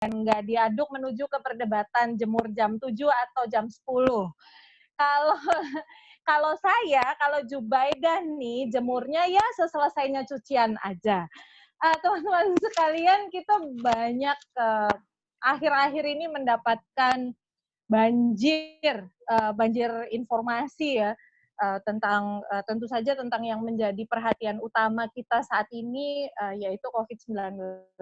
nggak diaduk menuju ke perdebatan jemur jam 7 atau jam 10. Kalau kalau saya, kalau Jubaidah nih, jemurnya ya seselesainya cucian aja. Teman-teman sekalian, kita banyak akhir-akhir ini mendapatkan banjir informasi ya, tentang tentu saja tentang yang menjadi perhatian utama kita saat ini, yaitu COVID-19.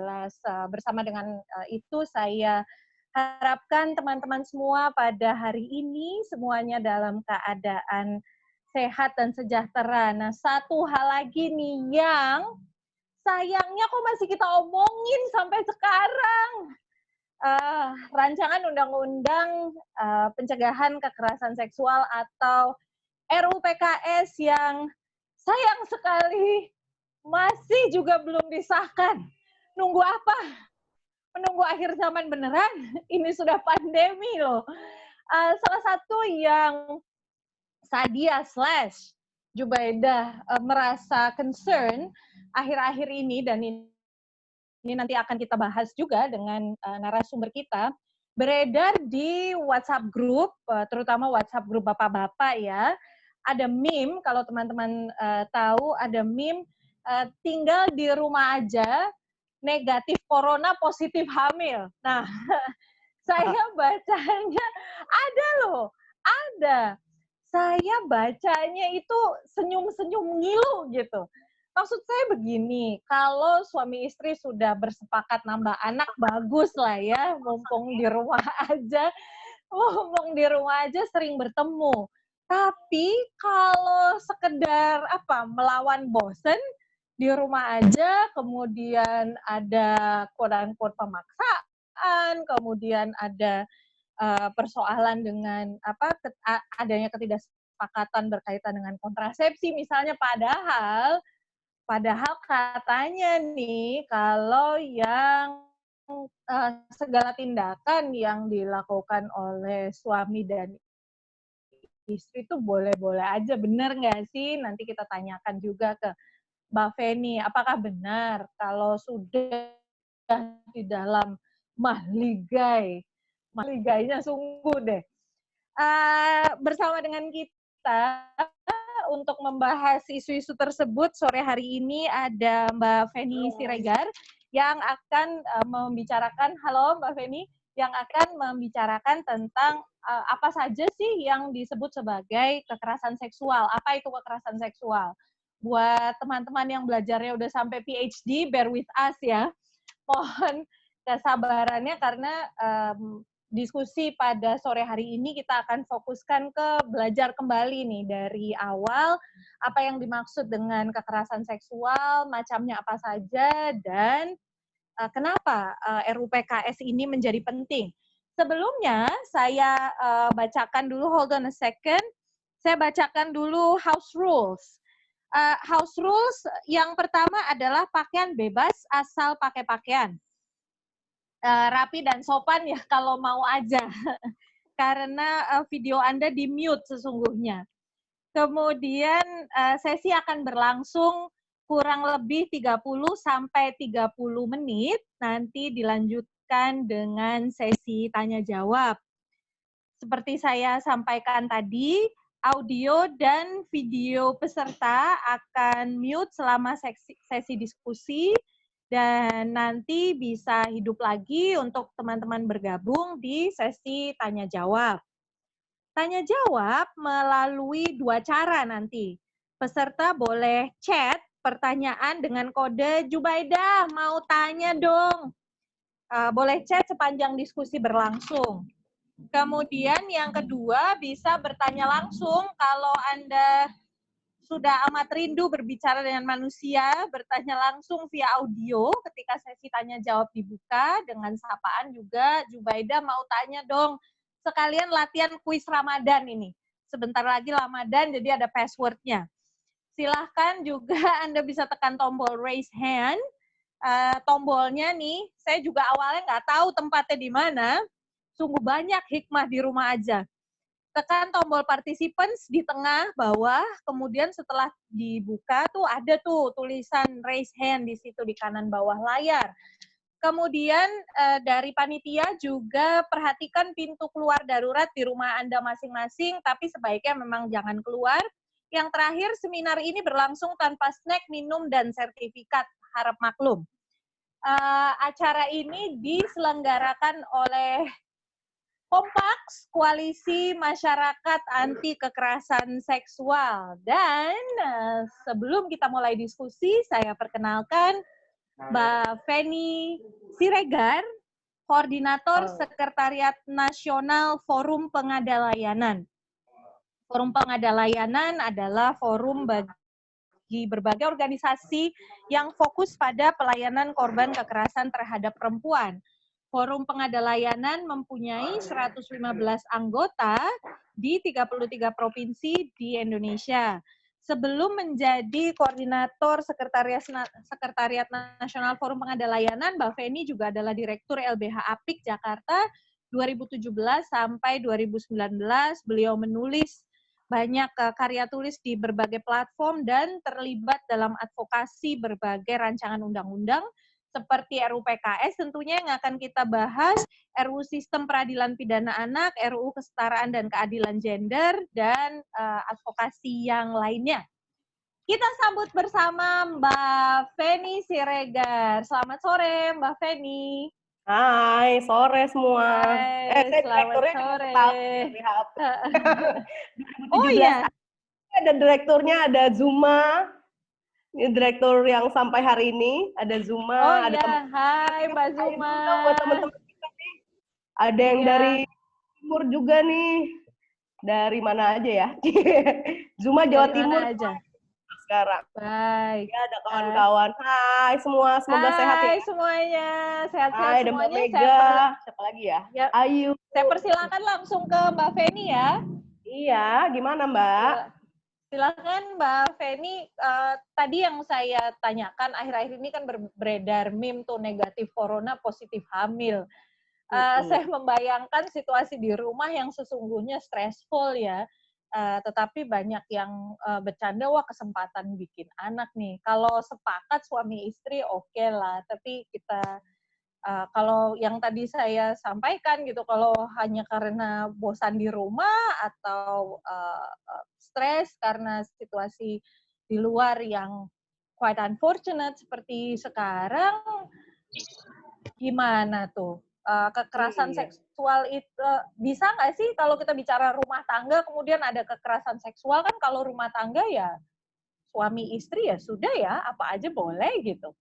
Bersama dengan itu saya harapkan teman-teman semua pada hari ini semuanya dalam keadaan sehat dan sejahtera. Nah, satu hal lagi nih yang sayangnya kok masih kita omongin sampai sekarang. Rancangan Undang-Undang Pencegahan Kekerasan Seksual atau RUU PKS yang sayang sekali masih juga belum disahkan. Nunggu apa? Menunggu akhir zaman beneran? Ini sudah pandemi loh. Salah satu yang Sadia / Jubaidah merasa concern akhir-akhir ini, dan ini nanti akan kita bahas juga dengan narasumber kita, beredar di WhatsApp group, terutama WhatsApp grup bapak-bapak ya. Ada meme, kalau teman-teman tahu, ada meme tinggal di rumah aja, negatif corona, positif hamil. Nah, saya bacanya, ada loh, ada. Saya bacanya itu senyum-senyum ngilu gitu. Maksud saya begini, kalau suami istri sudah bersepakat nambah anak, bagus lah ya, mumpung di rumah aja sering bertemu. Tapi kalau sekedar melawan bosen di rumah aja, kemudian ada quote-unquote pemaksaan, kemudian ada persoalan dengan adanya ketidaksepakatan berkaitan dengan kontrasepsi misalnya, Padahal katanya nih, kalau yang segala tindakan yang dilakukan oleh suami dan istri itu boleh-boleh aja, benar nggak sih? Nanti kita tanyakan juga ke Mbak Feni, apakah benar kalau sudah di dalam mahligainya sungguh deh. Bersama dengan kita untuk membahas isu-isu tersebut sore hari ini ada Mbak Feni Siregar yang akan membicarakan, halo Mbak Feni, yang akan membicarakan tentang apa saja sih yang disebut sebagai kekerasan seksual. Apa itu kekerasan seksual? Buat teman-teman yang belajarnya udah sampai PhD, bear with us ya. Mohon kesabarannya karena diskusi pada sore hari ini kita akan fokuskan ke belajar kembali nih dari awal apa yang dimaksud dengan kekerasan seksual, macamnya apa saja, dan kenapa RUU PKS ini menjadi penting. Sebelumnya saya bacakan dulu, hold on a second, saya bacakan dulu house rules. House rules yang pertama adalah pakaian bebas asal pakai pakaian. Rapi dan sopan ya kalau mau aja, karena video Anda di mute sesungguhnya. Kemudian sesi akan berlangsung kurang lebih 30 sampai 30 menit, nanti dilanjutkan dengan sesi tanya jawab. Seperti saya sampaikan tadi, audio dan video peserta akan mute selama sesi diskusi, dan nanti bisa hidup lagi untuk teman-teman bergabung di sesi tanya jawab. Tanya jawab melalui dua cara nanti. Peserta boleh chat pertanyaan dengan kode Jubaidah, mau tanya dong. Boleh chat sepanjang diskusi berlangsung. Kemudian yang kedua bisa bertanya langsung kalau Anda sudah amat rindu berbicara dengan manusia, bertanya langsung via audio ketika sesi tanya jawab dibuka dengan sapaan juga, Jubaidah mau tanya dong, sekalian latihan kuis Ramadan ini. Sebentar lagi Ramadan, jadi ada passwordnya. Silahkan juga Anda bisa tekan tombol raise hand. Tombolnya nih, saya juga awalnya nggak tahu tempatnya di mana, sungguh banyak hikmah di rumah aja. Tekan tombol participants di tengah bawah, kemudian setelah dibuka tuh ada tuh tulisan raise hand di situ di kanan bawah layar. Kemudian dari panitia juga perhatikan pintu keluar darurat di rumah Anda masing-masing, tapi sebaiknya memang jangan keluar. Yang terakhir, seminar ini berlangsung tanpa snack, minum, dan sertifikat. Harap maklum. Acara ini diselenggarakan oleh Kompak, Koalisi Masyarakat Anti Kekerasan Seksual. Dan sebelum kita mulai diskusi, saya perkenalkan Mbak Feni Siregar, Koordinator Sekretariat Nasional Forum Pengada Layanan. Forum Pengada Layanan adalah forum bagi berbagai organisasi yang fokus pada pelayanan korban kekerasan terhadap perempuan. Forum Pengada Layanan mempunyai 115 anggota di 33 provinsi di Indonesia. Sebelum menjadi koordinator Sekretariat Nasional Forum Pengada Layanan, Mbak Feni juga adalah Direktur LBH Apik Jakarta 2017 sampai 2019. Beliau menulis banyak karya tulis di berbagai platform dan terlibat dalam advokasi berbagai rancangan undang-undang seperti RUU PKS tentunya yang akan kita bahas, RUU Sistem Peradilan Pidana Anak, RUU Kesetaraan dan Keadilan Gender, dan advokasi yang lainnya. Kita sambut bersama Mbak Feni Siregar. Selamat sore, Mbak Feni. Hai, sore semua. Hai, selamat sore. Oh iya. Ada direkturnya, ada Zuma. Ini direktur yang sampai hari ini, ada Zuma. Oh ada iya, hai Mbak Zuma. Buat teman-teman kita nih. Ada yang dari Timur juga nih. Dari mana aja ya? Zuma Jawa dari Timur mana aja? Sekarang. Baik. Ya, ada kawan-kawan. Hai semua, semoga sehat ya. Hai semuanya, sehat-sehat Hai, semuanya. Mbak Mega. Siapa lagi ya? Ayu. Saya persilakan langsung ke Mbak Feni ya. Iya, gimana Mbak? Silakan Mbak Feni. Tadi yang saya tanyakan akhir-akhir ini kan beredar meme tuh negatif corona, positif hamil. Saya membayangkan situasi di rumah yang sesungguhnya stressful ya. Tetapi banyak yang bercanda, wah kesempatan bikin anak nih. Kalau sepakat suami istri oke lah, tapi kita kalau yang tadi saya sampaikan gitu, kalau hanya karena bosan di rumah atau stres karena situasi di luar yang quite unfortunate seperti sekarang, gimana tuh? Kekerasan seksual itu bisa nggak sih kalau kita bicara rumah tangga kemudian ada kekerasan seksual, kan kalau rumah tangga ya suami istri ya sudah ya apa aja boleh gitu.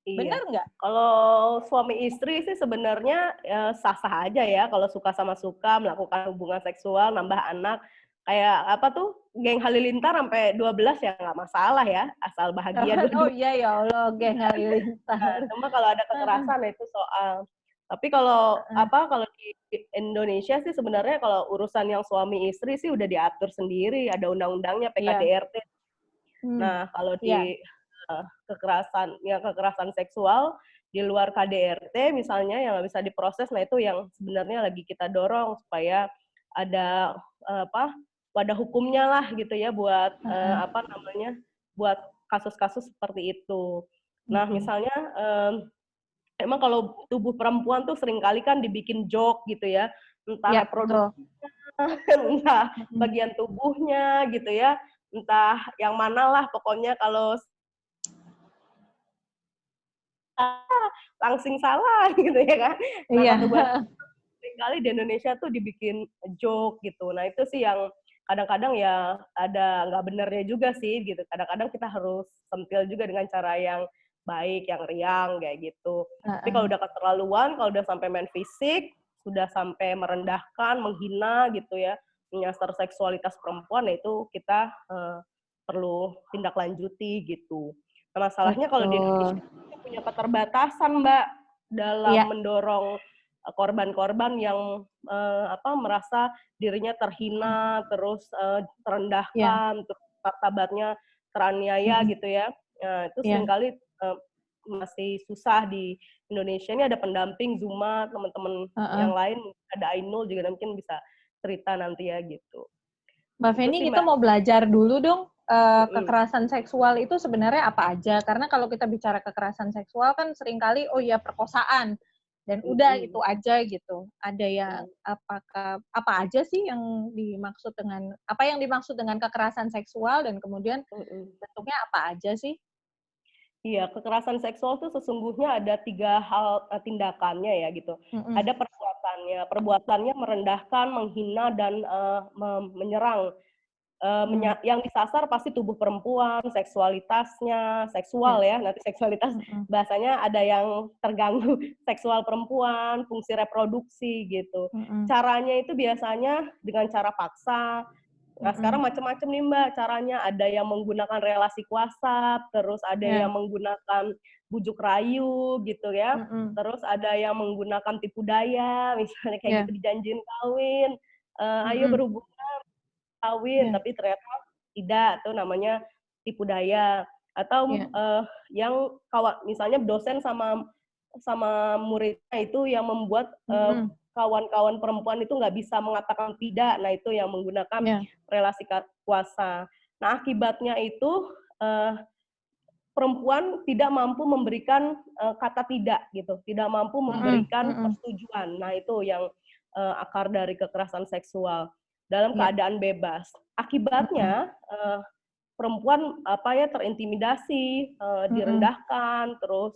Iya. Benar nggak? Kalau suami istri sih sebenarnya sah-sah aja ya kalau suka sama suka melakukan hubungan seksual nambah anak, kayak apa tuh geng halilintar sampai 12 ya nggak masalah ya asal bahagia Oh dua-dua. iya ya Allah, geng halilintar. Cuma kalau ada kekerasan itu soal. Tapi kalau kalau di Indonesia sih sebenarnya kalau urusan yang suami istri sih udah diatur sendiri, ada undang-undangnya PKDRT. Nah, kalau di kekerasan seksual di luar KDRT misalnya yang nggak bisa diproses, nah itu yang sebenarnya lagi kita dorong supaya ada wadah hukumnya lah gitu ya buat buat kasus-kasus seperti itu. Nah, misalnya emang kalau tubuh perempuan tuh seringkali kan dibikin joke gitu ya, entah reproduksinya, entah bagian tubuhnya gitu ya, entah yang mana lah pokoknya kalau langsing salah gitu ya kan. Nah, seringkali di Indonesia tuh dibikin joke gitu. Nah, itu sih yang kadang-kadang ya ada nggak benernya juga sih gitu. Kadang-kadang kita harus sentil juga dengan cara yang baik, yang riang kayak gitu. Tapi kalau udah keterlaluan, kalau udah sampai main fisik, sudah sampai merendahkan, menghina gitu ya, menyasar seksualitas perempuan, ya itu kita perlu tindak lanjuti gitu. Nah, masalahnya kalau di Indonesia kita punya keterbatasan, Mbak, dalam mendorong korban-korban yang merasa dirinya terhina, terus terendahkan, terus martabatnya teraniaya gitu ya. Nah, itu seringkali masih susah di Indonesia. Ini ada pendamping Zuma, teman-teman yang lain, ada Ainul juga mungkin bisa cerita nanti ya gitu. Mbak Feni, kita mau belajar dulu dong kekerasan seksual itu sebenarnya apa aja? Karena kalau kita bicara kekerasan seksual kan seringkali oh ya perkosaan dan udah itu aja gitu. Ada yang apa aja sih yang dimaksud dengan kekerasan seksual dan kemudian bentuknya apa aja sih? Iya, kekerasan seksual itu sesungguhnya ada 3 hal tindakannya ya gitu. Ada perbuatannya. Perbuatannya merendahkan, menghina, dan menyerang. Yang disasar pasti tubuh perempuan, seksualitasnya, seksual ya, nanti seksualitas bahasanya ada yang terganggu, seksual perempuan, fungsi reproduksi gitu. Caranya itu biasanya dengan cara paksa. Nah, sekarang macam-macam nih Mbak caranya. Ada yang menggunakan relasi kuasa, terus ada yang menggunakan bujuk rayu gitu ya. Terus ada yang menggunakan tipu daya, misalnya kayak gitu dijanjiin kawin, ayo berhubungan kawin, tapi ternyata tidak, itu namanya tipu daya. Atau yang misalnya dosen sama muridnya itu yang membuat kawan-kawan perempuan itu nggak bisa mengatakan tidak, nah itu yang menggunakan relasi kuasa. Nah akibatnya itu perempuan tidak mampu memberikan kata tidak gitu, tidak mampu memberikan persetujuan. Nah itu yang akar dari kekerasan seksual dalam keadaan bebas. Akibatnya perempuan terintimidasi, direndahkan, terus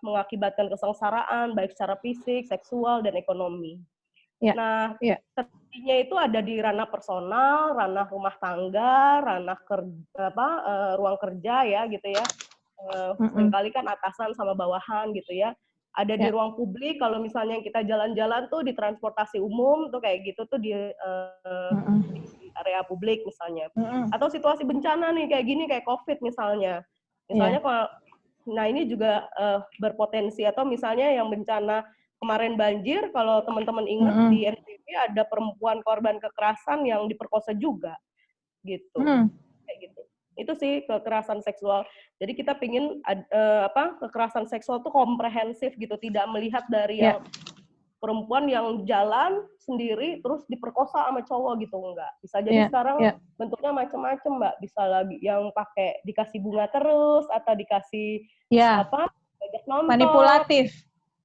mengakibatkan kesengsaraan baik secara fisik, seksual, dan ekonomi. Nah, terjadinya itu ada di ranah personal, ranah rumah tangga, ranah ruang kerja ya gitu ya. Seringkali kan atasan sama bawahan gitu ya. Ada di ruang publik, kalau misalnya kita jalan-jalan tuh di transportasi umum tuh kayak gitu tuh di area publik misalnya. Atau situasi bencana nih kayak gini, kayak COVID misalnya. Misalnya kalau nah ini juga berpotensi, atau misalnya yang bencana kemarin banjir, kalau teman-teman ingat di NTB ada perempuan korban kekerasan yang diperkosa juga, gitu. Kayak gitu. Itu sih kekerasan seksual. Jadi kita pingin kekerasan seksual itu komprehensif gitu, tidak melihat dari yang perempuan yang jalan sendiri terus diperkosa sama cowok gitu, enggak. Bisa jadi sekarang bentuknya macam-macam, Mbak. Bisa lagi yang pakai dikasih bunga terus atau dikasih ajak nonton. Manipulatif.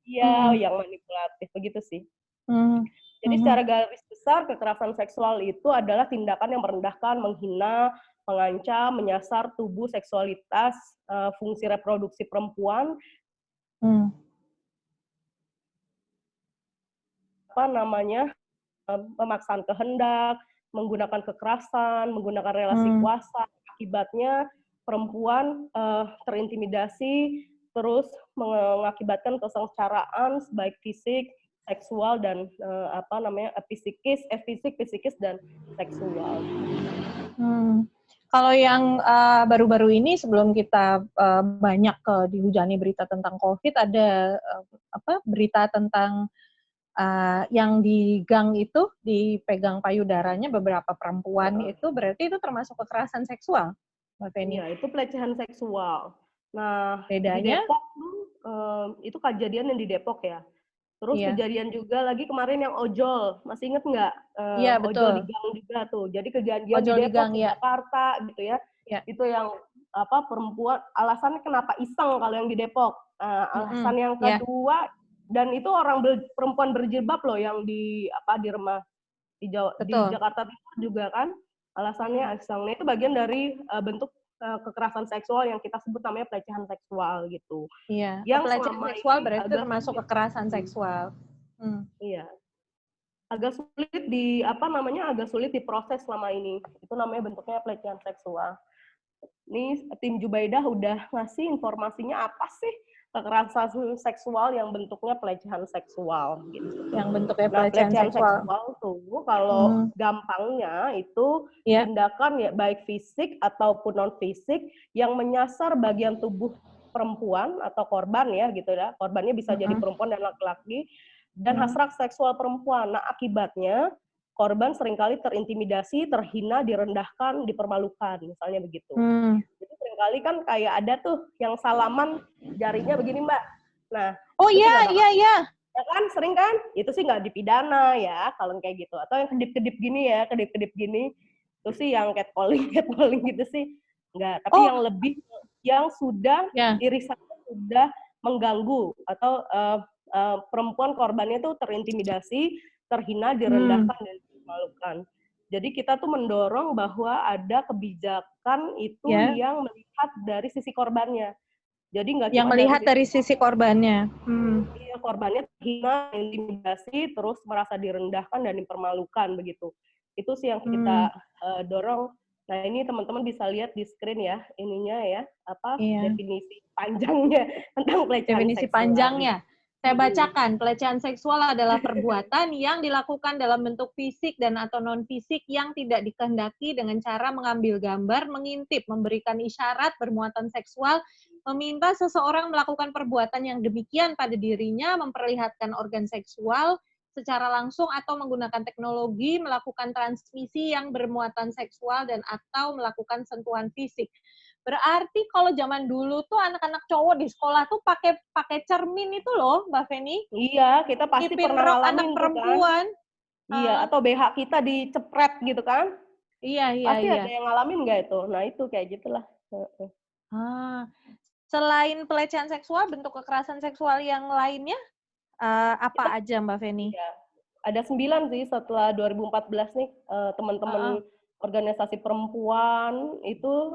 Iya, yang manipulatif begitu sih. Jadi secara garis besar kekerasan seksual itu adalah tindakan yang merendahkan, menghina, mengancam, menyasar tubuh, seksualitas, fungsi reproduksi perempuan. Memaksakan kehendak, menggunakan kekerasan, menggunakan relasi kuasa. Akibatnya perempuan terintimidasi, terus mengakibatkan kesengsaraan baik fisik, seksual, dan fisik, dan seksual. Kalau yang baru-baru ini sebelum kita banyak dihujani berita tentang COVID, ada berita tentang yang di gang itu dipegang payudaranya beberapa perempuan itu berarti itu termasuk kekerasan seksual, Mbak Feni? Iya, itu pelecehan seksual. Nah, bedanya? Di Depok itu kejadian yang di Depok ya. Terus kejadian juga lagi kemarin yang ojol, masih inget nggak? Iya, betul. Ojol di gang juga tuh. Jadi kejadian ojol di Depok, gang, di Jakarta gitu ya. Itu yang perempuan, alasannya kenapa iseng kalau yang di Depok. Alasan yang kedua, dan itu perempuan berjilbab loh yang di rumah di Jakarta Timur juga kan. Alasannya iseng. Nah, itu bagian dari bentuk kekerasan seksual yang kita sebut namanya pelecehan seksual gitu. Iya. Pelecehan seksual berarti termasuk kekerasan seksual. Iya. Agak sulit diproses selama ini. Itu namanya bentuknya pelecehan seksual. Ini tim Jubaidah udah ngasih informasinya apa sih kekerasan seksual yang bentuknya pelecehan seksual gitu. Yang bentuknya pelecehan seksual tuh kalau gampangnya itu tindakan ya baik fisik ataupun non fisik yang menyasar bagian tubuh perempuan atau korban ya gitu ya. Korbannya bisa jadi perempuan dan laki-laki dan hasrat seksual perempuan. Nah, akibatnya korban seringkali terintimidasi, terhina, direndahkan, dipermalukan, misalnya begitu. Jadi seringkali kan kayak ada tuh yang salaman jarinya begini, Mbak. Nah, iya. Ya kan, sering kan? Itu sih nggak dipidana ya, kalau kayak gitu. Atau yang kedip-kedip gini ya, kedip-kedip gini. Itu sih yang catcalling gitu sih enggak. Tapi yang lebih yang sudah irisannya sudah mengganggu atau perempuan korbannya tuh terintimidasi, terhina, direndahkan dan dimalukan. Jadi kita tuh mendorong bahwa ada kebijakan itu yang melihat dari sisi korbannya. Jadi nggak yang cuma melihat dari sisi korbannya. Iya, korbannya terhina, intimidasi, terus merasa direndahkan dan dipermalukan begitu. Itu sih yang kita dorong. Nah ini teman-teman bisa lihat di screen ya, ininya ya, definisi panjangnya tentang pelecehan definisi seksual. Panjangnya. Saya bacakan, pelecehan seksual adalah perbuatan yang dilakukan dalam bentuk fisik dan atau non-fisik yang tidak dikehendaki dengan cara mengambil gambar, mengintip, memberikan isyarat bermuatan seksual, meminta seseorang melakukan perbuatan yang demikian pada dirinya, memperlihatkan organ seksual secara langsung atau menggunakan teknologi, melakukan transmisi yang bermuatan seksual dan atau melakukan sentuhan fisik. Berarti kalau zaman dulu tuh anak-anak cowok di sekolah tuh pakai cermin itu loh, Mbak Feni. Iya, kita pasti pernah ngalamin anak tuh perempuan. Kan. Iya, atau BH kita dicepret gitu kan. Iya. Pasti ada yang ngalamin nggak itu? Nah itu kayak gitulah. Selain pelecehan seksual, bentuk kekerasan seksual yang lainnya apa aja Mbak Feni? Iya. Ada 9 sih setelah 2014 nih teman-teman organisasi perempuan itu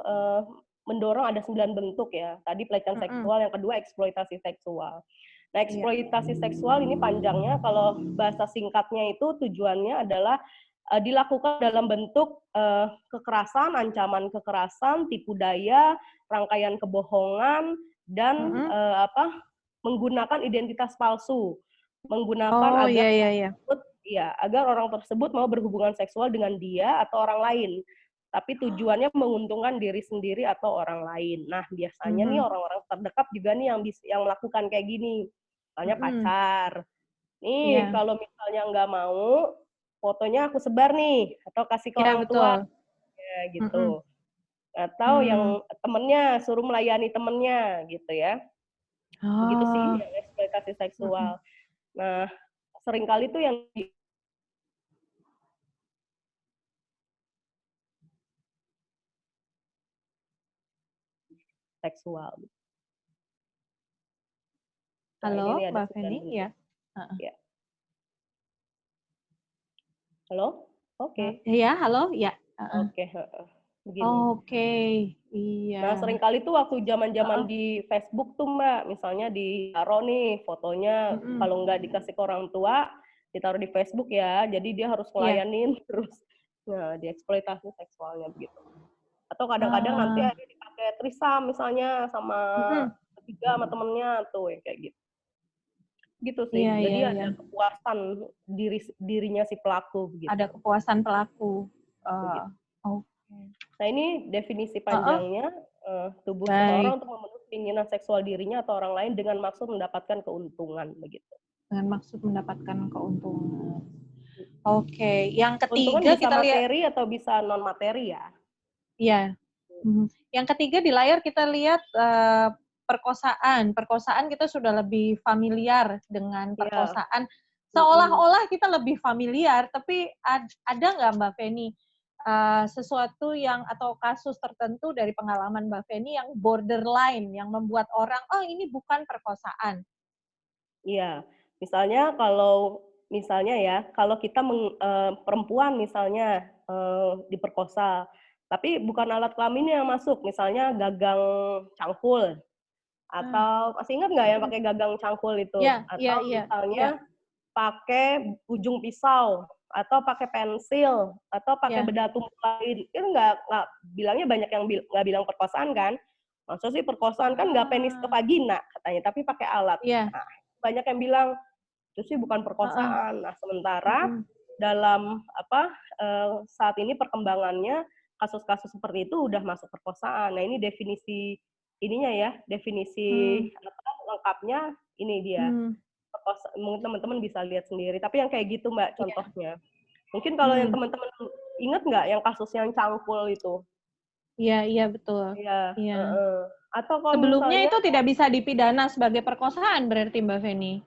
mendorong ada 9 bentuk ya. Tadi pelecehan seksual, yang kedua eksploitasi seksual. Nah, eksploitasi seksual ini panjangnya, kalau bahasa singkatnya itu tujuannya adalah dilakukan dalam bentuk kekerasan, ancaman kekerasan, tipu daya, rangkaian kebohongan, dan menggunakan identitas palsu, menggunakan agar orang tersebut mau berhubungan seksual dengan dia atau orang lain, tapi tujuannya menguntungkan diri sendiri atau orang lain. Nah biasanya nih orang-orang terdekat juga nih yang melakukan kayak gini, misalnya pacar. Nih kalau misalnya nggak mau, fotonya aku sebar nih atau kasih ke orang tua, ya gitu. Atau yang temennya suruh melayani temennya gitu ya. Begitu sih yang eksploitasi seksual. Nah, seringkali tuh yang seksual. Halo, nah, Mbak Feni, ya. Ya. Halo? Oke. Iya, halo, ya. Oke, begini. Oke, iya. Nah, seringkali tuh waktu zaman-zaman di Facebook tuh, Mbak, misalnya ditaruh nih fotonya, kalau nggak dikasih ke orang tua, ditaruh di Facebook ya, jadi dia harus ngelayanin terus. Nah, dieksploitasi seksualnya begitu. Atau kadang-kadang nanti ada dipakai trisam misalnya sama ketiga sama temennya tuh yang kayak gitu. Gitu sih. Jadi ada kepuasan dirinya si pelaku begitu. Ada kepuasan pelaku. Nah, ini definisi panjangnya tubuh seseorang untuk memenuhi keinginan seksual dirinya atau orang lain dengan maksud mendapatkan keuntungan begitu. Dengan maksud mendapatkan keuntungan. Oke, yang ketiga bisa kita lihat materi atau bisa non materi ya. Iya. Yang ketiga di layar kita lihat perkosaan. Perkosaan kita sudah lebih familiar dengan perkosaan. Seolah-olah kita lebih familiar, tapi ada nggak Mbak Feni sesuatu yang atau kasus tertentu dari pengalaman Mbak Feni yang borderline, yang membuat orang, oh ini bukan perkosaan? Iya, misalnya kalau kita perempuan misalnya diperkosa, tapi bukan alat kelaminnya yang masuk, misalnya gagang cangkul, atau masih ingat nggak yang pakai gagang cangkul itu? Atau misalnya pakai ujung pisau, atau pakai pensil, atau pakai beda tumpul lain, itu nggak bilangnya banyak yang nggak bilang perkosaan kan? Maksud sih perkosaan kan nggak penis ke vagina katanya, tapi pakai alat. Nah, banyak yang bilang itu sih bukan perkosaan. Nah, sementara dalam saat ini perkembangannya kasus-kasus seperti itu udah masuk perkosaan. Nah, ini definisi ininya ya, definisi lengkapnya ini dia. Mungkin teman-teman bisa lihat sendiri. Tapi yang kayak gitu Mbak contohnya. Mungkin kalau yang teman-teman ingat nggak yang kasus yang cangkul itu? Iya betul. Iya. Atau kalau sebelumnya misalnya, itu tidak bisa dipidana sebagai perkosaan berarti Mbak Feni?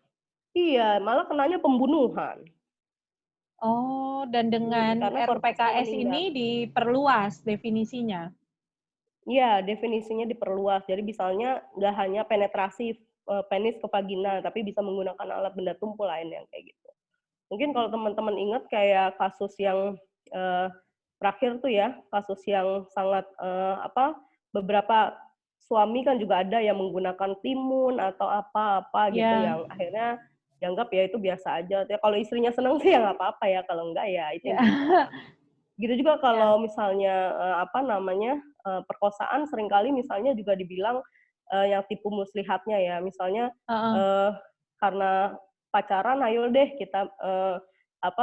Iya, malah kenanya pembunuhan. Oh, dan dengan Karena korbannya RUPKS meninggal. ini diperluas definisinya? Iya, definisinya diperluas. Jadi misalnya nggak hanya penetrasi penis ke vagina, tapi bisa menggunakan alat benda tumpul lain yang kayak gitu. Mungkin kalau teman-teman ingat kayak kasus yang terakhir tuh ya, kasus yang sangat beberapa suami kan juga ada yang menggunakan timun atau apa-apa gitu Ya, yang akhirnya dianggap ya itu biasa aja. Ya, kalau istrinya senang sih ya nggak apa-apa ya, kalau enggak ya itu ya, yang kita. Gitu juga ya. kalau misalnya perkosaan seringkali misalnya juga dibilang yang tipu muslihatnya ya, misalnya Heeh. eh, karena pacaran, ayo deh kita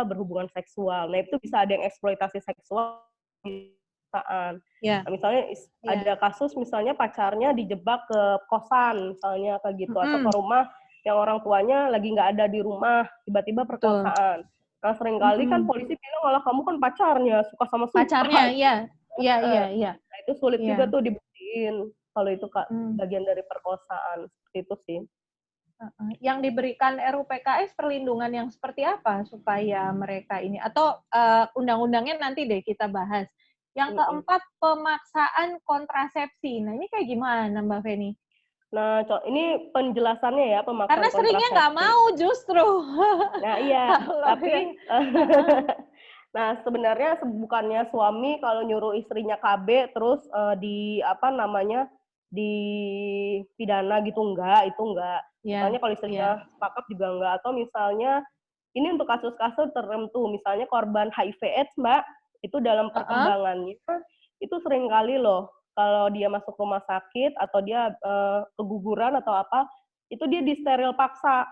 berhubungan seksual. Nah itu bisa ada yang eksploitasi seksual di perkosaan. Ya, Nah, misalnya ada ya. kasus misalnya pacarnya dijebak ke kosan misalnya kayak gitu atau ke Mm-mm, rumah yang orang tuanya lagi nggak ada di rumah tiba-tiba betul. perkosaan. Nah, seringkali kan Mm-mm. polisi bilang, malah kamu kan pacarnya, suka-sama-suka. Pacarnya, iya. Iya, iya, Heeh. iya. Nah, itu sulit Iya. juga tuh dibuktiin kalau itu Mm. bagian dari perkosaan. Seperti itu sih. Heeh. Yang diberikan RUPKS perlindungan yang seperti apa supaya mereka ini, atau undang-undangnya nanti deh kita bahas. Yang Mm-mm. keempat, pemaksaan kontrasepsi. Nah, ini kayak gimana, Mbak Feni? Nah, ini penjelasannya ya, Karena pemaksaan seringnya nggak kontrasepsi. mau justru. Nah, iya. Kalau ya. Tapi, nah sebenarnya bukannya suami kalau nyuruh istrinya KB terus dipidana gitu, enggak, itu enggak. Ya, Misalnya kalau ya. istrinya sepakat juga enggak. Atau misalnya, ini untuk kasus-kasus tertentu, misalnya korban HIV/AIDS, Mbak, itu dalam Heeh. perkembangannya, itu seringkali loh, kalau dia masuk rumah sakit atau dia keguguran atau apa, itu dia disteril paksa.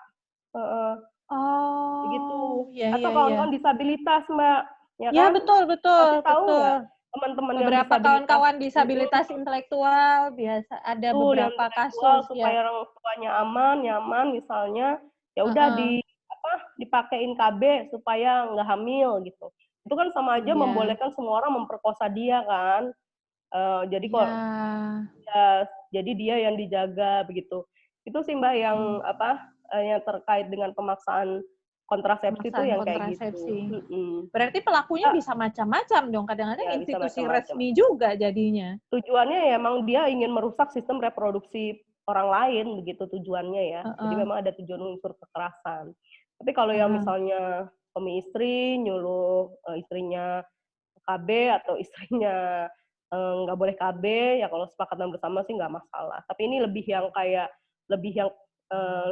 Oh, Begitu. ya, Atau ya, kawan-kawan ya. disabilitas, Mbak, ya Ya, kan? betul, betul, Pasti tahu betul. nggak teman-teman yang Beberapa disabilitas kawan-kawan disabilitas intelektual biasa ada betul, yang beberapa intelektual kasus ya. supaya orang tuanya aman, nyaman misalnya, ya udah Heeh. dipakein KB supaya nggak hamil gitu. Itu kan sama aja Iya. membolehkan semua orang memperkosa dia kan. Jadi Iya. kok ya, jadi dia yang dijaga begitu. Itu sih Mbak yang Hmm. yang terkait dengan pemaksaan kontrasepsi itu Pemaksaan yang kayak gitu. kontrasepsi. Mhm. Berarti pelakunya Ya, bisa macam-macam dong. Kadang-kadang ya bisa institusi macam-macam. resmi juga jadinya. Tujuannya ya emang dia ingin merusak sistem reproduksi orang lain, begitu tujuannya ya. Jadi Heeh. memang ada tujuan unsur kekerasan. Tapi kalau yang Heeh. misalnya suami istri nyuruh istrinya KB atau istrinya nggak boleh KB, ya kalau sepakatan bersama sih nggak masalah. Tapi ini lebih yang eh,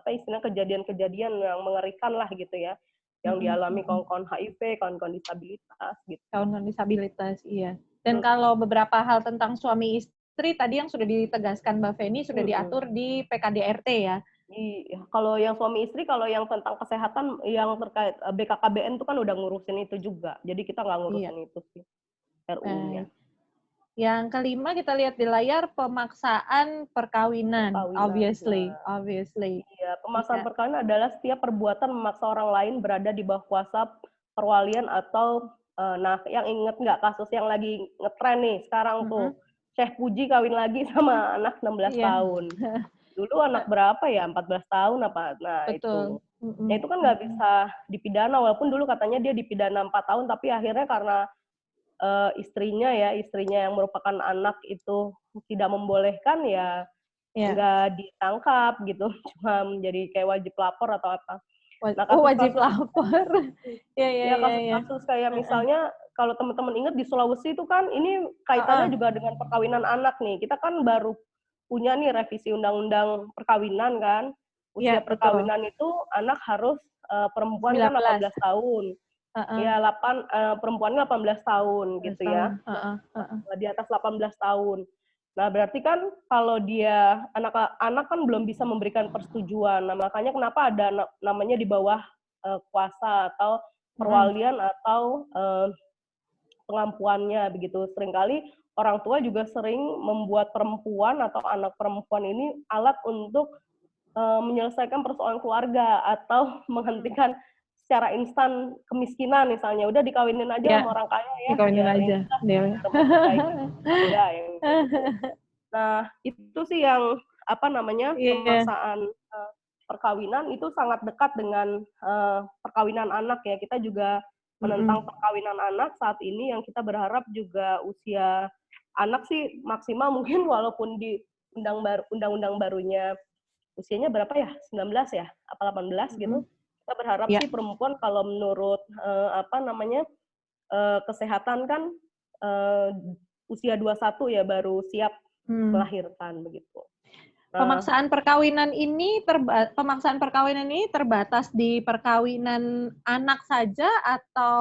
istilahnya kejadian-kejadian yang mengerikan lah gitu ya, yang Mm-mm, dialami mm-mm. kawan-kawan HIV, kawan-kawan disabilitas gitu. Kawan disabilitas, iya. Dan Hmm, kalau beberapa hal tentang suami istri tadi yang sudah ditegaskan Mbak Feni sudah hmm, hmm. diatur di PKDRT ya. Iya, kalau yang suami istri, kalau yang tentang kesehatan, yang terkait BKKBN itu kan udah ngurusin itu juga. Jadi kita nggak Iya. ngurusin itu sih, RUU-nya. Baik. Yang kelima kita lihat di layar pemaksaan perkawinan, Perkawinan. obviously, Nah, obviously. iya, pemaksaan Iya. perkawinan adalah setiap perbuatan memaksa orang lain berada di bawah kuasa perwalian atau, nah yang inget nggak kasus yang lagi ngetren nih sekarang tuh, Mm-mm. Syekh Puji kawin lagi sama anak 16 Iya, tahun. Dulu anak berapa ya, 14 tahun apa, nah itu. betul. Nah Mm-mm. itu kan nggak Mm-mm. bisa dipidana, walaupun dulu katanya dia dipidana 4 tahun, tapi akhirnya karena istrinya yang merupakan anak itu tidak membolehkan, ya Iya, nggak ditangkap gitu, cuma menjadi kayak wajib lapor atau apa. Nah oh, wajib kasus-kasus lapor. Iya, iya, ya iya, iya. kasus-kasus kayak Heeh. misalnya kalau teman-teman ingat di Sulawesi itu kan ini kaitannya Heeh. juga dengan perkawinan anak nih. Kita kan baru punya nih revisi undang-undang perkawinan kan. Iya, Usia betul. perkawinan itu anak harus perempuan kan 19. 18 tahun. Heeh. Ya, perempuannya 18 tahun 19 gitu tahun. ya. Heeh, heeh. Di atas 18 tahun. Nah, berarti kan kalau dia anak kan belum bisa memberikan persetujuan. Nah, makanya kenapa ada namanya di bawah kuasa atau Mm-mm. perwalian atau pengampuannya begitu. Seringkali orang tua juga sering membuat perempuan atau anak perempuan ini alat untuk menyelesaikan persoalan keluarga atau menghentikan secara instan kemiskinan misalnya. Udah dikawinin aja Iya, sama orang kaya ya, dikawinin biar aja. ini lah, Dia. biar memperbaiki tangga yang kayak gitu. Nah, itu sih yang Iya. pemaksaan perkawinan itu sangat dekat dengan perkawinan anak ya. Kita juga menentang perkawinan anak saat ini, yang kita berharap juga usia anak sih maksimal mungkin walaupun di undang-undang barunya usianya berapa ya? 19 ya? Apa 18 gitu. Kita berharap sih perempuan kalau menurut kesehatan kan usia 21 ya baru siap melahirkan begitu. Pemaksaan perkawinan ini terbatas di perkawinan anak saja atau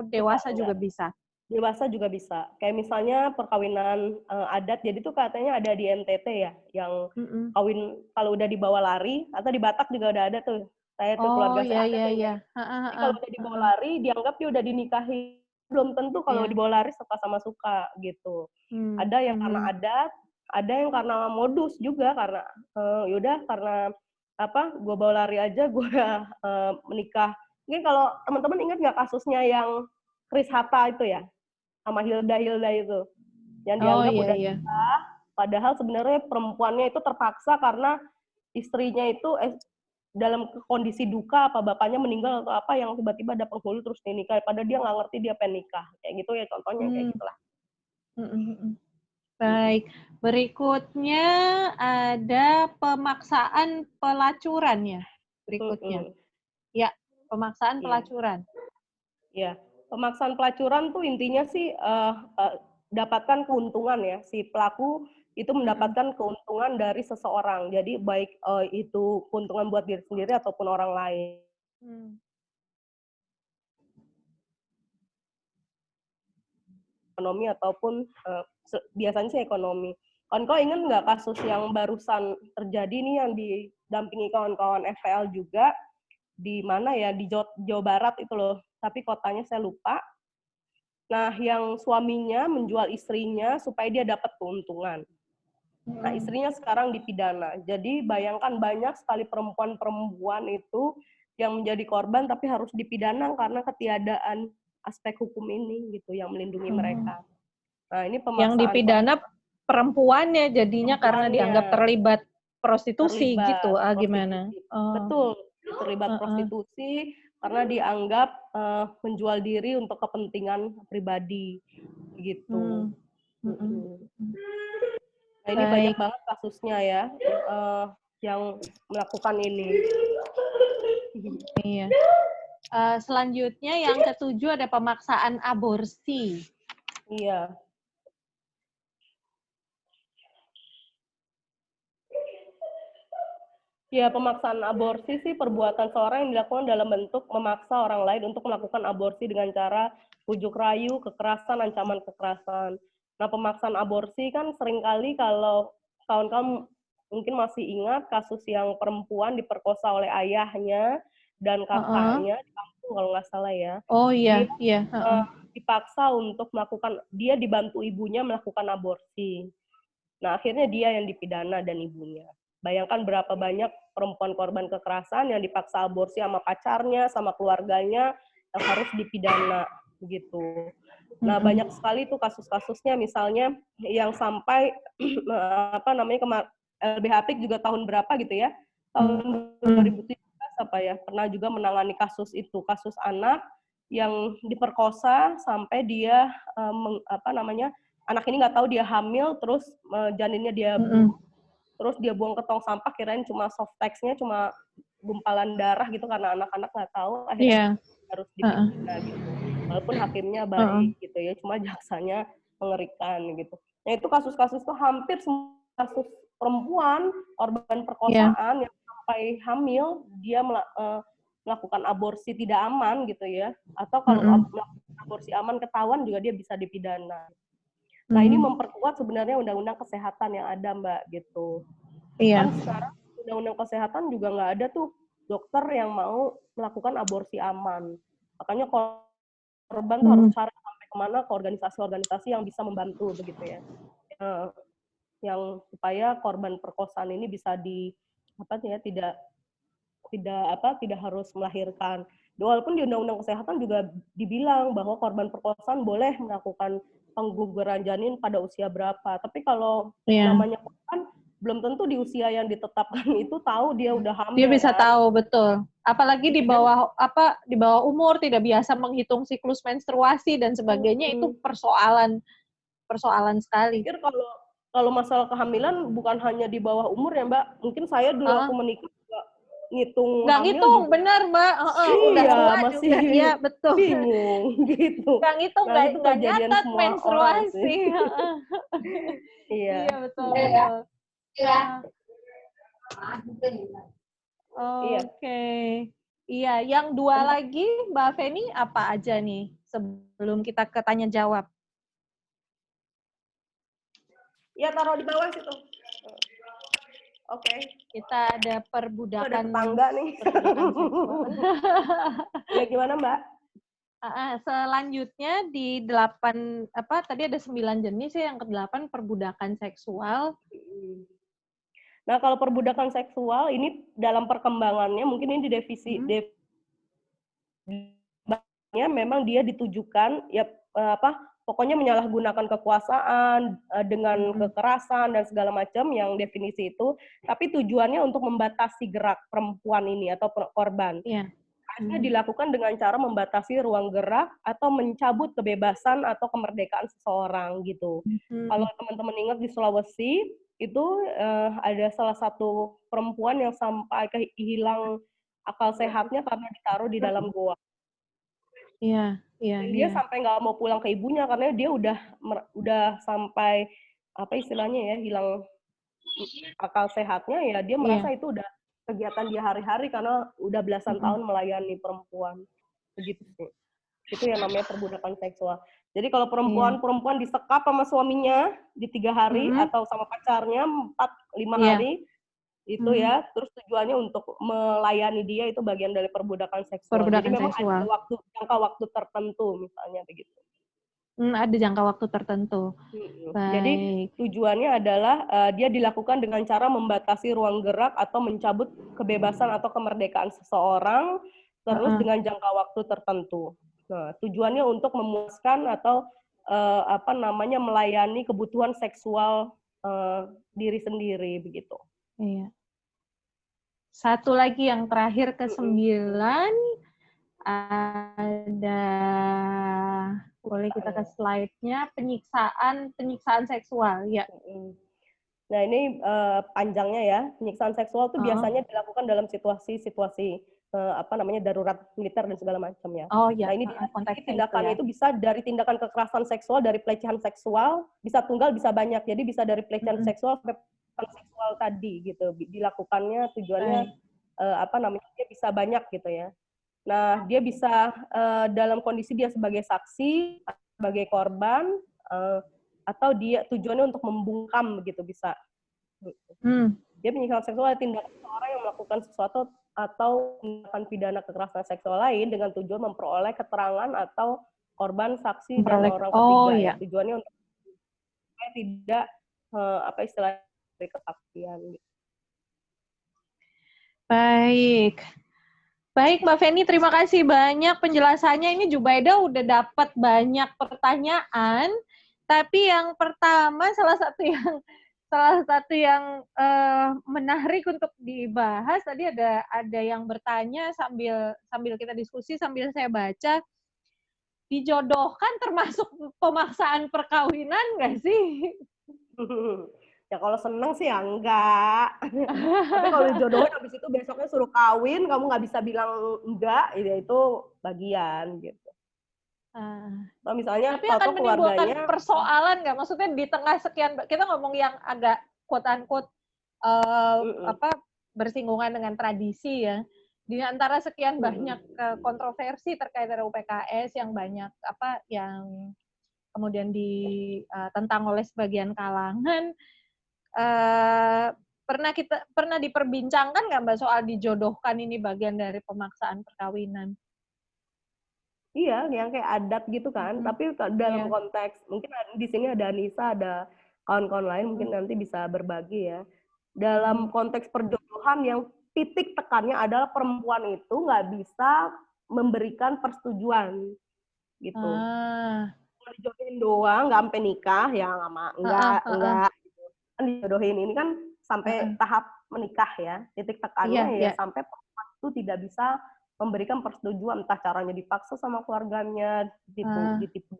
dewasa juga bisa? Dewasa juga bisa. Kayak misalnya perkawinan adat, jadi tuh katanya ada di NTT ya, yang kawin kalau udah dibawa lari, atau di Batak juga udah ada tuh. Saya tuh keluarga saya ada tuh. Jadi kalau udah dibawa lari, dianggap dia udah dinikahi. Belum tentu kalau dibawa lari suka sama suka gitu. Ada yang karena adat, ada yang karena modus juga, karena yaudah karena gue bawa lari aja, gue menikah. Mungkin kalau teman-teman ingat nggak kasusnya yang Chris Hatta itu ya, sama Hilda itu, yang dianggap udah nikah, padahal sebenarnya perempuannya itu terpaksa karena istrinya itu dalam kondisi duka, apa bapaknya meninggal atau apa, yang tiba-tiba ada penghulu terus dinikah, padahal dia nggak ngerti dia pengen nikah, kayak gitu ya contohnya, kayak gitulah. Baik, berikutnya ada pemaksaan pelacuran ya. Berikutnya, ya pemaksaan pelacuran. Ya, pemaksaan pelacuran tuh intinya sih dapatkan keuntungan ya, si pelaku itu mendapatkan keuntungan dari seseorang. Jadi baik itu keuntungan buat diri sendiri ataupun orang lain. Ekonomi ataupun biasanya sih ekonomi. Kawan-kawan ingat nggak kasus yang barusan terjadi nih yang didampingi kawan-kawan FPL juga, di mana ya, di Jawa Barat itu loh, tapi kotanya saya lupa. Nah, yang suaminya menjual istrinya supaya dia dapat keuntungan. Nah, istrinya sekarang dipidana. Jadi bayangkan banyak sekali perempuan-perempuan itu yang menjadi korban tapi harus dipidana karena ketiadaan aspek hukum ini gitu yang melindungi mereka. Nah, ini pemaksaan. Yang dipidana perempuannya jadinya karena dianggap terlibat prostitusi gitu, gimana? Betul, terlibat prostitusi karena dianggap menjual diri untuk kepentingan pribadi gitu. Nah, ini banyak banget kasusnya ya yang melakukan ini. Iya. Selanjutnya yang ketujuh ada pemaksaan aborsi. Iya. Ya, pemaksaan aborsi sih perbuatan seorang yang dilakukan dalam bentuk memaksa orang lain untuk melakukan aborsi dengan cara bujuk rayu, kekerasan, ancaman kekerasan. Nah, pemaksaan aborsi kan seringkali kalau kawan-kawan mungkin masih ingat kasus yang perempuan diperkosa oleh ayahnya dan kakaknya di kampung kalau nggak salah ya. Oh iya, dia dipaksa untuk melakukan, dia dibantu ibunya melakukan aborsi. Nah, akhirnya dia yang dipidana dan ibunya. Bayangkan berapa banyak perempuan korban kekerasan yang dipaksa aborsi sama pacarnya, sama keluarganya, yang harus dipidana gitu. Nah, banyak sekali tuh kasus-kasusnya, misalnya yang sampai LBH juga tahun berapa gitu ya, tahun 2017 pernah juga menangani kasus itu, kasus anak yang diperkosa sampai dia anak ini nggak tahu dia hamil, terus janinnya dia terus dia buang ke tong sampah, kirain cuma soft text-nya cuma gumpalan darah gitu, karena anak-anak nggak tahu, akhirnya harus dipidana gitu. Walaupun hakimnya baik gitu ya, cuma jaksanya mengerikan gitu. Nah, itu kasus-kasus itu hampir semua kasus perempuan korban perkosaan yang sampai hamil, dia melakukan aborsi tidak aman gitu ya, atau kalau melakukan aborsi aman ketahuan juga dia bisa dipidana. Nah, ini memperkuat sebenarnya undang-undang kesehatan yang ada, Mbak, gitu. Kan sekarang undang-undang kesehatan juga nggak ada tuh dokter yang mau melakukan aborsi aman. Makanya korban tuh harus cari sampai kemana ke organisasi-organisasi yang bisa membantu begitu ya. Yang supaya korban perkosaan ini bisa tidak harus melahirkan. Walaupun di undang-undang kesehatan juga dibilang bahwa korban perkosaan boleh melakukan pengguguran janin pada usia berapa. Tapi kalau namanya korban, belum tentu di usia yang ditetapkan itu tahu dia udah hamil. Dia bisa kan? tahu, betul. Apalagi di bawah di bawah umur tidak biasa menghitung siklus menstruasi dan sebagainya, itu persoalan sekali. Pikir kalau masalah kehamilan bukan hanya di bawah umur ya Mbak. Mungkin saya dulu waktu menikah juga ngitung nggak hamil ngitung, juga. bener Mbak. Udah Iya, tua masih juga. Iya, betul. bingung gitu. Nggak ngitung, Nah, itu nggak kejadian nyatat semua orang menstruasi. sih. Iya. Iya, betul. Betul. Iya. Oke. Iya, yang dua lagi Mbak Feni apa aja nih sebelum kita ke tanya jawab? Ya, taruh di bawah situ. Oke. Kita ada perbudakan. Ada tetangga nih. Perbudakan seksual. Ya, gimana Mbak? Selanjutnya di 8, tadi ada 9 jenis ya, yang ke-8 perbudakan seksual. Nah, kalau perbudakan seksual ini dalam perkembangannya mungkin ini memang dia ditujukan ya pokoknya menyalahgunakan kekuasaan dengan kekerasan dan segala macam yang definisi itu, tapi tujuannya untuk membatasi gerak perempuan ini atau korban. Iya. Karena dilakukan dengan cara membatasi ruang gerak atau mencabut kebebasan atau kemerdekaan seseorang gitu. Kalau teman-teman ingat di Sulawesi itu ada salah satu perempuan yang sampai hilang akal sehatnya karena ditaruh di dalam goa. Iya. Dia sampai nggak mau pulang ke ibunya karena dia udah sampai apa istilahnya ya, hilang akal sehatnya, ya dia merasa itu udah kegiatan dia hari-hari karena udah belasan tahun melayani perempuan. Begitu sih. Itu yang namanya perbudakan seksual. Jadi kalau perempuan disekap sama suaminya di 3 hari atau sama pacarnya 4-5 hari, itu ya, terus tujuannya untuk melayani dia, itu bagian dari perbudakan seksual. Jadi memang ada jangka waktu tertentu misalnya begitu. Ada jangka waktu tertentu. Jadi tujuannya adalah dia dilakukan dengan cara membatasi ruang gerak atau mencabut kebebasan atau kemerdekaan seseorang, terus dengan jangka waktu tertentu. Nah, tujuannya untuk memuaskan atau melayani kebutuhan seksual diri sendiri begitu. Iya. Satu lagi yang terakhir ke-9 ada, boleh kita ke slide-nya, penyiksaan seksual ya. Nah, ini panjangnya ya. Penyiksaan seksual itu biasanya dilakukan dalam situasi darurat militer dan segala macam ya. Oh ya. Nah, ini tindakannya itu bisa dari tindakan kekerasan seksual, dari pelecehan seksual, bisa tunggal, bisa banyak. Jadi bisa dari pelecehan seksual sampai seksual tadi gitu. Dilakukannya tujuannya dia bisa banyak gitu ya. Nah, dia bisa dalam kondisi dia sebagai saksi, sebagai korban, atau dia tujuannya untuk membungkam begitu bisa. Dia penyiksaan seksual adalah tindakan seseorang yang melakukan sesuatu atau tindakan pidana kekerasan seksual lain dengan tujuan memperoleh keterangan atau korban, saksi, dan orang ketiga. Ya. Tujuannya untuk tidak dari kesaksian. Baik Mbak Feni, terima kasih banyak penjelasannya. Ini Jubaida udah dapat banyak pertanyaan, tapi yang pertama salah satu yang menarik untuk dibahas tadi ada yang bertanya sambil kita diskusi, sambil saya baca, dijodohkan termasuk pemaksaan perkawinan nggak sih? Ya kalau seneng sih ya enggak. Tapi kalau dijodohin habis itu besoknya suruh kawin, kamu nggak bisa bilang enggak, ya itu bagian gitu. Nah, misalnya tapi akan menimbulkan persoalan nggak? Maksudnya di tengah sekian, kita ngomong yang agak quote-unquote bersinggungan dengan tradisi ya. Di antara sekian banyak kontroversi terkait RUU PKS yang banyak yang kemudian ditentang oleh sebagian kalangan, pernah diperbincangkan nggak Mbak soal dijodohkan ini bagian dari pemaksaan perkawinan? Iya, yang kayak adat gitu kan. Tapi dalam konteks, mungkin di sini ada Anissa, ada kawan-kawan lain, mungkin nanti bisa berbagi ya. Dalam konteks perjodohan yang titik tekannya adalah perempuan itu nggak bisa memberikan persetujuan gitu. Kalau dijodohin doang, nggak sampai nikah, ya enggak. Gitu. Kan dijodohin ini kan sampai tahap menikah ya. Titik tekannya ya sampai perempuan itu tidak bisa memberikan persetujuan, entah caranya dipaksa sama keluarganya, ditipu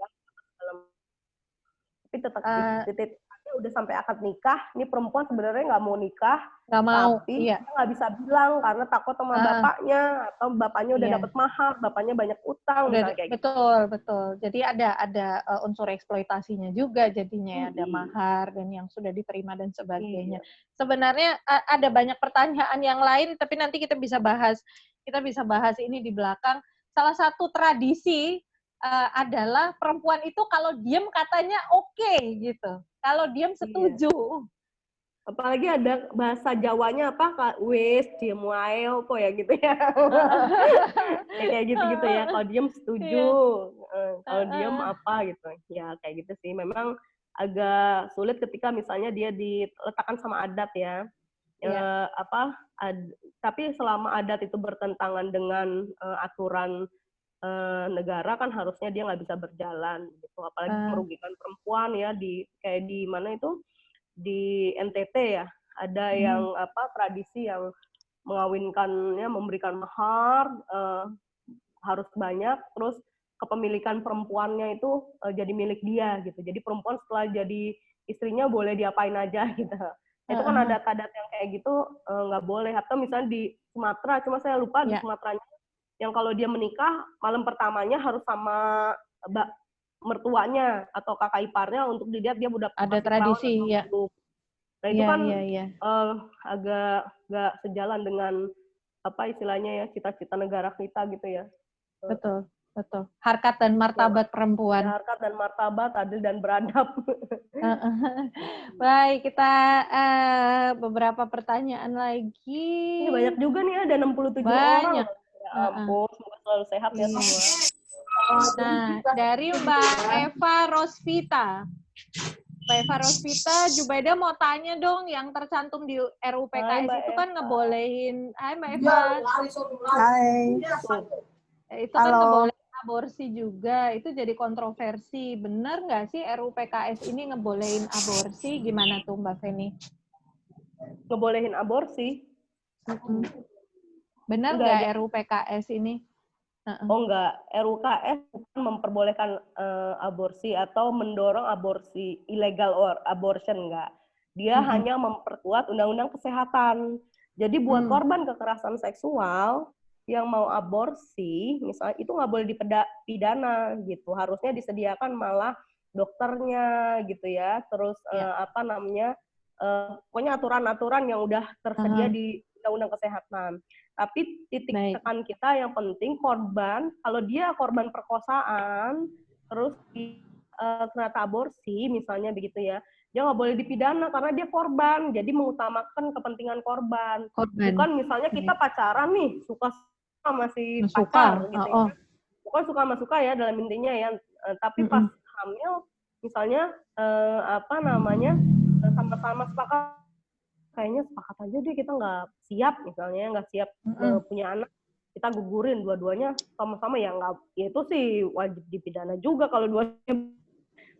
tapi tetap titik udah sampai akad nikah. Ini perempuan sebenarnya nggak mau nikah, tapi dia nggak bisa bilang karena takut sama bapaknya, atau bapaknya udah dapat mahar, bapaknya banyak utang, misalnya kayak gitu. Betul. Jadi ada unsur eksploitasinya juga jadinya, ada mahar dan yang sudah diterima dan sebagainya. Sebenarnya ada banyak pertanyaan yang lain, tapi nanti kita bisa bahas ini di belakang. Salah satu tradisi adalah perempuan itu kalau diem katanya oke gitu. Kalau diem setuju. Apalagi ada bahasa Jawanya apa, wes diem wae apa ya gitu ya. Kayak gitu-gitu ya. Kalau diem setuju, kalau diem apa gitu. Ya kayak gitu sih. Memang agak sulit ketika misalnya dia diletakkan sama adat ya. Tapi selama adat itu bertentangan dengan aturan negara kan harusnya dia nggak bisa berjalan gitu, apalagi merugikan perempuan ya, kayak di mana itu di NTT ya, ada yang tradisi yang mengawinkannya memberikan mahar harus banyak, terus kepemilikan perempuannya itu jadi milik dia gitu, jadi perempuan setelah jadi istrinya boleh diapain aja gitu. Itu kan adat-adat yang kayak gitu nggak boleh. Atau misalnya di Sumatera, cuma saya lupa di Sumateranya, yang kalau dia menikah malam pertamanya harus sama mertuanya atau kakak iparnya untuk dilihat dia udah ada tradisi ya. Nah itu kan agak nggak sejalan dengan apa istilahnya ya, cita-cita negara kita gitu ya. Betul. Harkat dan martabat perempuan. Ya, harkat dan martabat, adil dan beradab. Baik, kita beberapa pertanyaan lagi. Ini banyak juga nih, ada 67 orang. Ya ampun, semoga selalu sehat ya semua. Nah, dari Mbak Eva Rosvita. Mbak Eva Rosvita, Jubaida mau tanya dong, yang tercantum di RUU PKS itu kan ngebolehin. Hai Mbak Eva. Hai. Itu kan ngebolehin aborsi juga, itu jadi kontroversi. Benar nggak sih RUU PKS ini ngebolehin aborsi? Gimana tuh Mbak Feni? Ngebolehin aborsi? Benar nggak RUU PKS ini? Oh enggak, RUKS bukan memperbolehkan aborsi atau mendorong aborsi, illegal or abortion, enggak. Dia hanya memperkuat undang-undang kesehatan. Jadi buat korban kekerasan seksual yang mau aborsi, misalnya itu nggak boleh dipidana gitu. Harusnya disediakan malah dokternya gitu ya. Terus pokoknya aturan-aturan yang udah tersedia di undang-undang kesehatan. Tapi titik tekan kita yang penting korban, kalau dia korban perkosaan, terus ternyata aborsi, misalnya begitu ya, dia nggak boleh dipidana karena dia korban, jadi mengutamakan kepentingan korban. Bukan misalnya kita pacaran nih, suka sama si pacar, gitu ya. Bukan suka sama suka ya dalam intinya ya, tapi pas hamil, misalnya sama-sama sepakat, kayaknya sepakat aja deh kita nggak siap, misalnya nggak siap punya anak, kita gugurin dua-duanya sama-sama ya nggak, ya itu sih wajib dipidana juga kalau dua-duanya,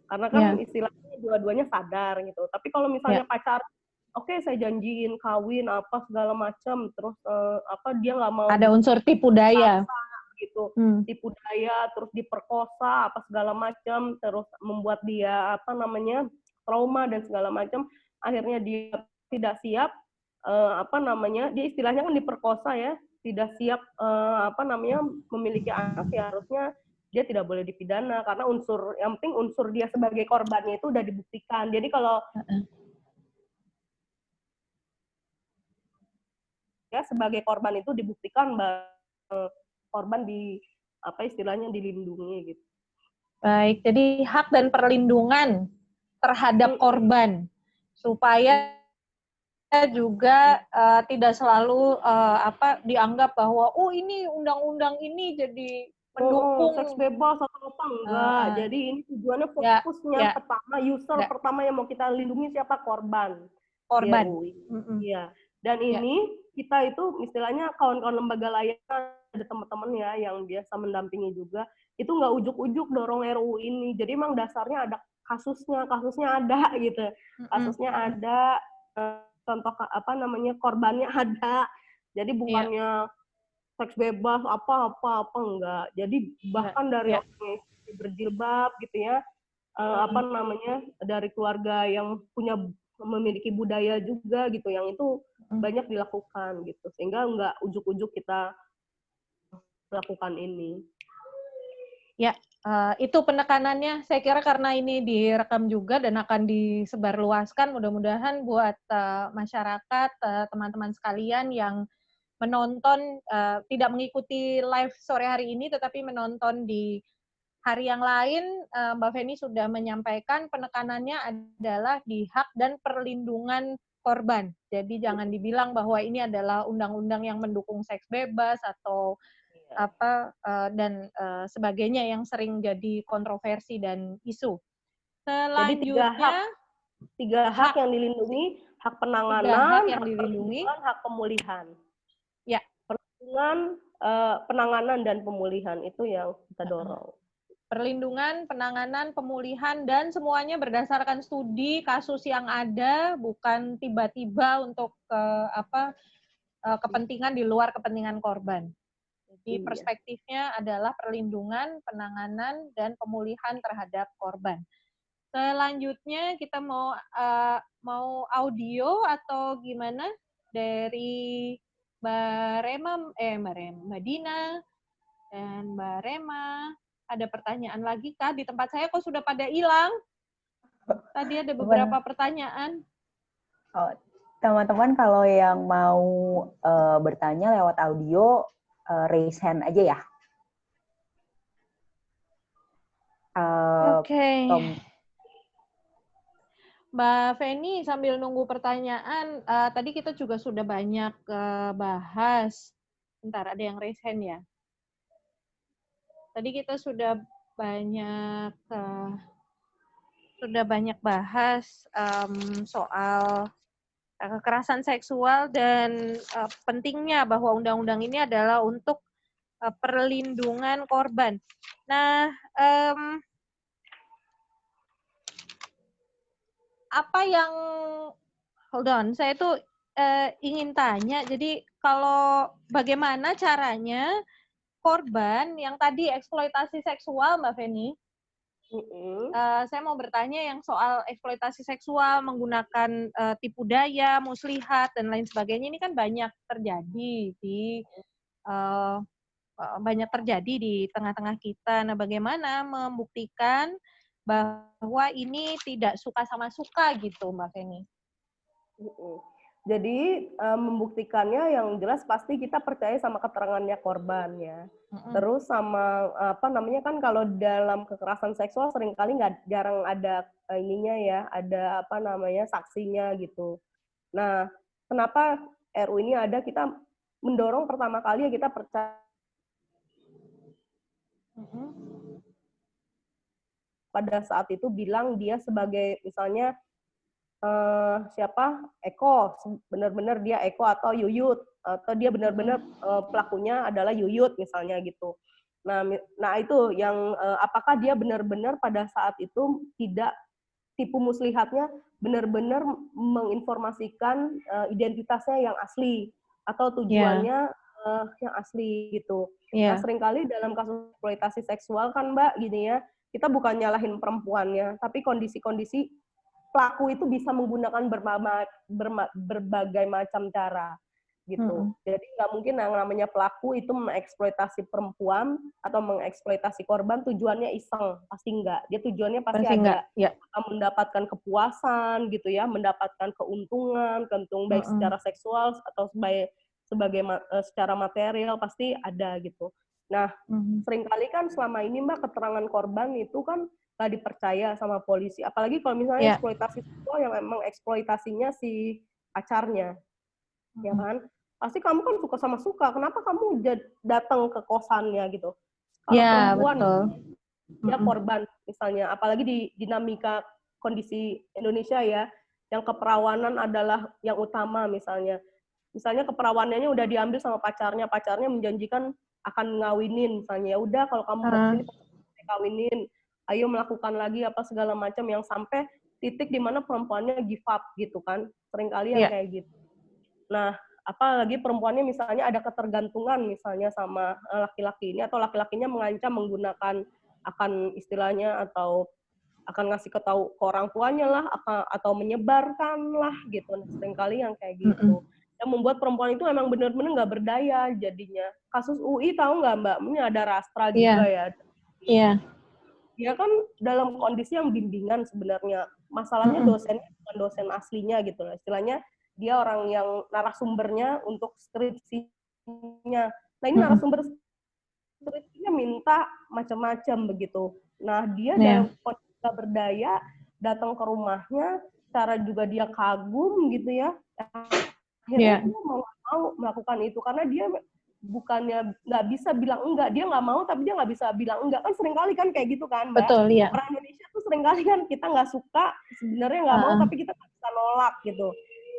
karena kan istilahnya dua-duanya sadar gitu. Tapi kalau misalnya pacar, oke, saya janjiin kawin apa segala macam, terus dia nggak mau, ada unsur tipu daya gitu, tipu daya, terus diperkosa apa segala macam, terus membuat dia trauma dan segala macam, akhirnya dia tidak siap, dia istilahnya kan diperkosa ya, tidak siap memiliki anak, ya harusnya dia tidak boleh dipidana karena yang penting unsur dia sebagai korbannya itu udah dibuktikan. Jadi kalau ya sebagai korban itu dibuktikan korban istilahnya dilindungi gitu. Baik, jadi hak dan perlindungan terhadap korban supaya juga tidak selalu dianggap bahwa ini undang-undang ini jadi mendukung seks bebas atau apa, enggak. Jadi ini tujuannya fokusnya pertama, user pertama yang mau kita lindungi siapa? Korban. Iya. Dan ini kita itu istilahnya kawan-kawan lembaga layanan, ada teman-teman ya yang biasa mendampingi juga, itu nggak ujuk-ujuk dorong RUU ini. Jadi memang dasarnya ada kasusnya ada gitu. Kasusnya ada, contoh apa namanya korbannya ada. Jadi bukannya seks bebas apa enggak. Jadi bahkan dari orang yang berjilbab gitu ya, apa namanya dari keluarga yang memiliki budaya juga gitu, yang itu banyak dilakukan gitu, sehingga enggak ujuk-ujuk kita melakukan ini. Ya, itu penekanannya. Saya kira karena ini direkam juga dan akan disebarluaskan, mudah-mudahan buat masyarakat, teman-teman sekalian yang menonton, tidak mengikuti live sore hari ini, tetapi menonton di hari yang lain, Mbak Feni sudah menyampaikan penekanannya adalah di hak dan perlindungan korban. Jadi jangan dibilang bahwa ini adalah undang-undang yang mendukung seks bebas atau dan sebagainya yang sering jadi kontroversi dan isu. Selanjutnya, jadi tiga hak yang dilindungi: hak penanganan, hak perlindungan, hak pemulihan. Ya, perlindungan, penanganan dan pemulihan itu yang kita dorong. Perlindungan, penanganan, pemulihan, dan semuanya berdasarkan studi kasus yang ada, bukan tiba-tiba untuk kepentingan di luar kepentingan korban. Jadi perspektifnya adalah perlindungan, penanganan, dan pemulihan terhadap korban. Selanjutnya kita mau audio atau gimana dari Mbak Dina dan Mbak Rema. Ada pertanyaan lagi kah? Di tempat saya kok sudah pada hilang. Tadi ada beberapa pertanyaan. Oh, teman-teman kalau yang mau bertanya lewat audio, raise hand aja ya. Oke. Mbak Feni, sambil nunggu pertanyaan, tadi kita juga sudah banyak bahas. Bentar, ada yang raise hand ya? Tadi kita sudah banyak bahas soal kekerasan seksual dan pentingnya bahwa undang-undang ini adalah untuk perlindungan korban. Nah, apa yang hold on, saya tuh ingin tanya. Jadi kalau bagaimana caranya korban yang tadi eksploitasi seksual, Mbak Feni, saya mau bertanya yang soal eksploitasi seksual menggunakan tipu daya, muslihat, dan lain sebagainya. Ini kan banyak terjadi di tengah-tengah kita. Nah, bagaimana membuktikan bahwa ini tidak suka sama suka gitu, Mbak Feni? Jadi membuktikannya yang jelas pasti kita percaya sama keterangannya korban ya. Terus sama apa namanya, kan kalau dalam kekerasan seksual seringkali jarang ada ininya ya, ada apa namanya saksinya gitu. Nah, kenapa RU ini ada, kita mendorong pertama kali ya kita percaya pada saat itu bilang dia sebagai misalnya siapa Eko, benar-benar dia Eko atau Yuyut, atau dia benar-benar pelakunya adalah Yuyut misalnya gitu. Nah itu yang apakah dia benar-benar pada saat itu tidak tipu muslihatnya, benar-benar menginformasikan identitasnya yang asli atau tujuannya yang asli gitu. Nah seringkali dalam kasus eksploitasi seksual kan Mbak gini ya, kita bukan nyalahin perempuannya, tapi kondisi-kondisi pelaku itu bisa menggunakan berbagai macam cara gitu. Jadi nggak mungkin yang namanya pelaku itu mengeksploitasi perempuan atau mengeksploitasi korban tujuannya iseng, pasti enggak. Dia tujuannya pasti ada mendapatkan kepuasan gitu ya, mendapatkan keuntungan baik secara seksual atau secara material pasti ada gitu. Nah, seringkali kan selama ini Mbak keterangan korban itu kan nggak dipercaya sama polisi. Apalagi kalau misalnya eksploitasi seksual yang memang eksploitasinya si pacarnya. Ya kan? Pasti kamu kan suka sama suka. Kenapa kamu datang ke kosannya gitu? Kalau perempuan, dia korban misalnya. Apalagi di dinamika kondisi Indonesia ya, yang keperawanan adalah yang utama misalnya. Misalnya keperawanannya udah diambil sama pacarnya menjanjikan akan ngawinin misalnya. Ya udah kalau kamu mau kesini kawinin, ayo melakukan lagi apa segala macam yang sampai titik di mana perempuannya give up gitu kan, seringkali yang Iya. kayak gitu. Nah, apalagi perempuannya misalnya ada ketergantungan misalnya sama laki-laki ini, atau laki-lakinya mengancam menggunakan akan istilahnya atau akan ngasih tahu ke orang tuanya lah, atau menyebarkan lah gitu. Nah, seringkali yang kayak gitu. Yang membuat perempuan itu emang benar-benar nggak berdaya jadinya. Kasus UI tahu nggak Mbak? Ini ada Rastra juga ya. Iya. Dia kan dalam kondisi yang bimbingan sebenarnya. Masalahnya dosennya bukan dosen aslinya gitu lah. Istilahnya dia orang yang narasumbernya untuk skripsinya. Nah ini narasumber skripsinya minta macam-macam begitu. Nah dia dalam kondisi nggak berdaya datang ke rumahnya, cara juga dia kagum gitu ya. Akhirnya dia mau melakukan itu karena dia bukannya nggak bisa bilang enggak, dia nggak mau tapi dia nggak bisa bilang enggak, kan seringkali kan kayak gitu kan Mbak. Betul, iya. Orang Indonesia tuh seringkali kan kita nggak suka, sebenarnya nggak mau tapi kita nggak bisa nolak gitu.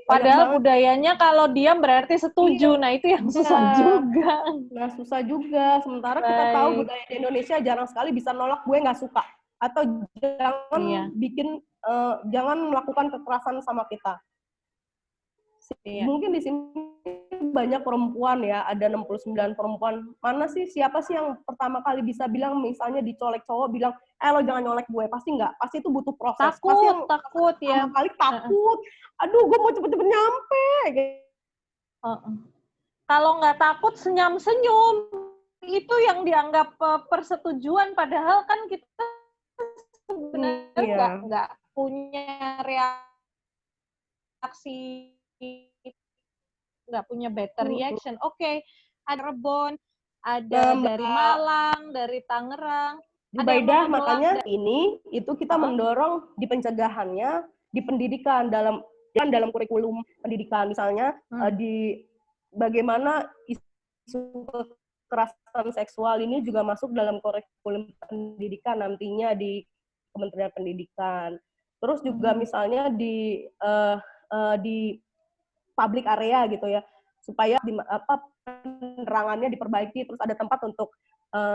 Padahal budayanya kalau diam berarti setuju, nah itu yang susah juga. Nah susah juga, sementara kita tahu budaya di Indonesia jarang sekali bisa nolak gue nggak suka, atau jangan bikin, jangan melakukan kekerasan sama kita. Mungkin di sini banyak perempuan ya, ada 69 perempuan. Mana sih, siapa sih yang pertama kali bisa bilang misalnya dicolek cowok bilang, lo jangan nyolek gue, pasti enggak. Pasti itu butuh proses. Takut ya. Pertama kali takut. Aduh, gue mau cepet-cepet nyampe. Kalau nggak takut senyum-senyum. Itu yang dianggap persetujuan, padahal kan kita sebenarnya nggak punya reaksi, nggak punya better reaction. Oke, ada Rebon, ada dari Malang, dari Tangerang. Baidah, makanya ini itu kita mendorong di pencegahannya, di pendidikan, dalam kurikulum pendidikan misalnya, di bagaimana isu kekerasan seksual ini juga masuk dalam kurikulum pendidikan nantinya di Kementerian Pendidikan. Terus juga misalnya di public area gitu ya, supaya penerangannya diperbaiki, terus ada tempat untuk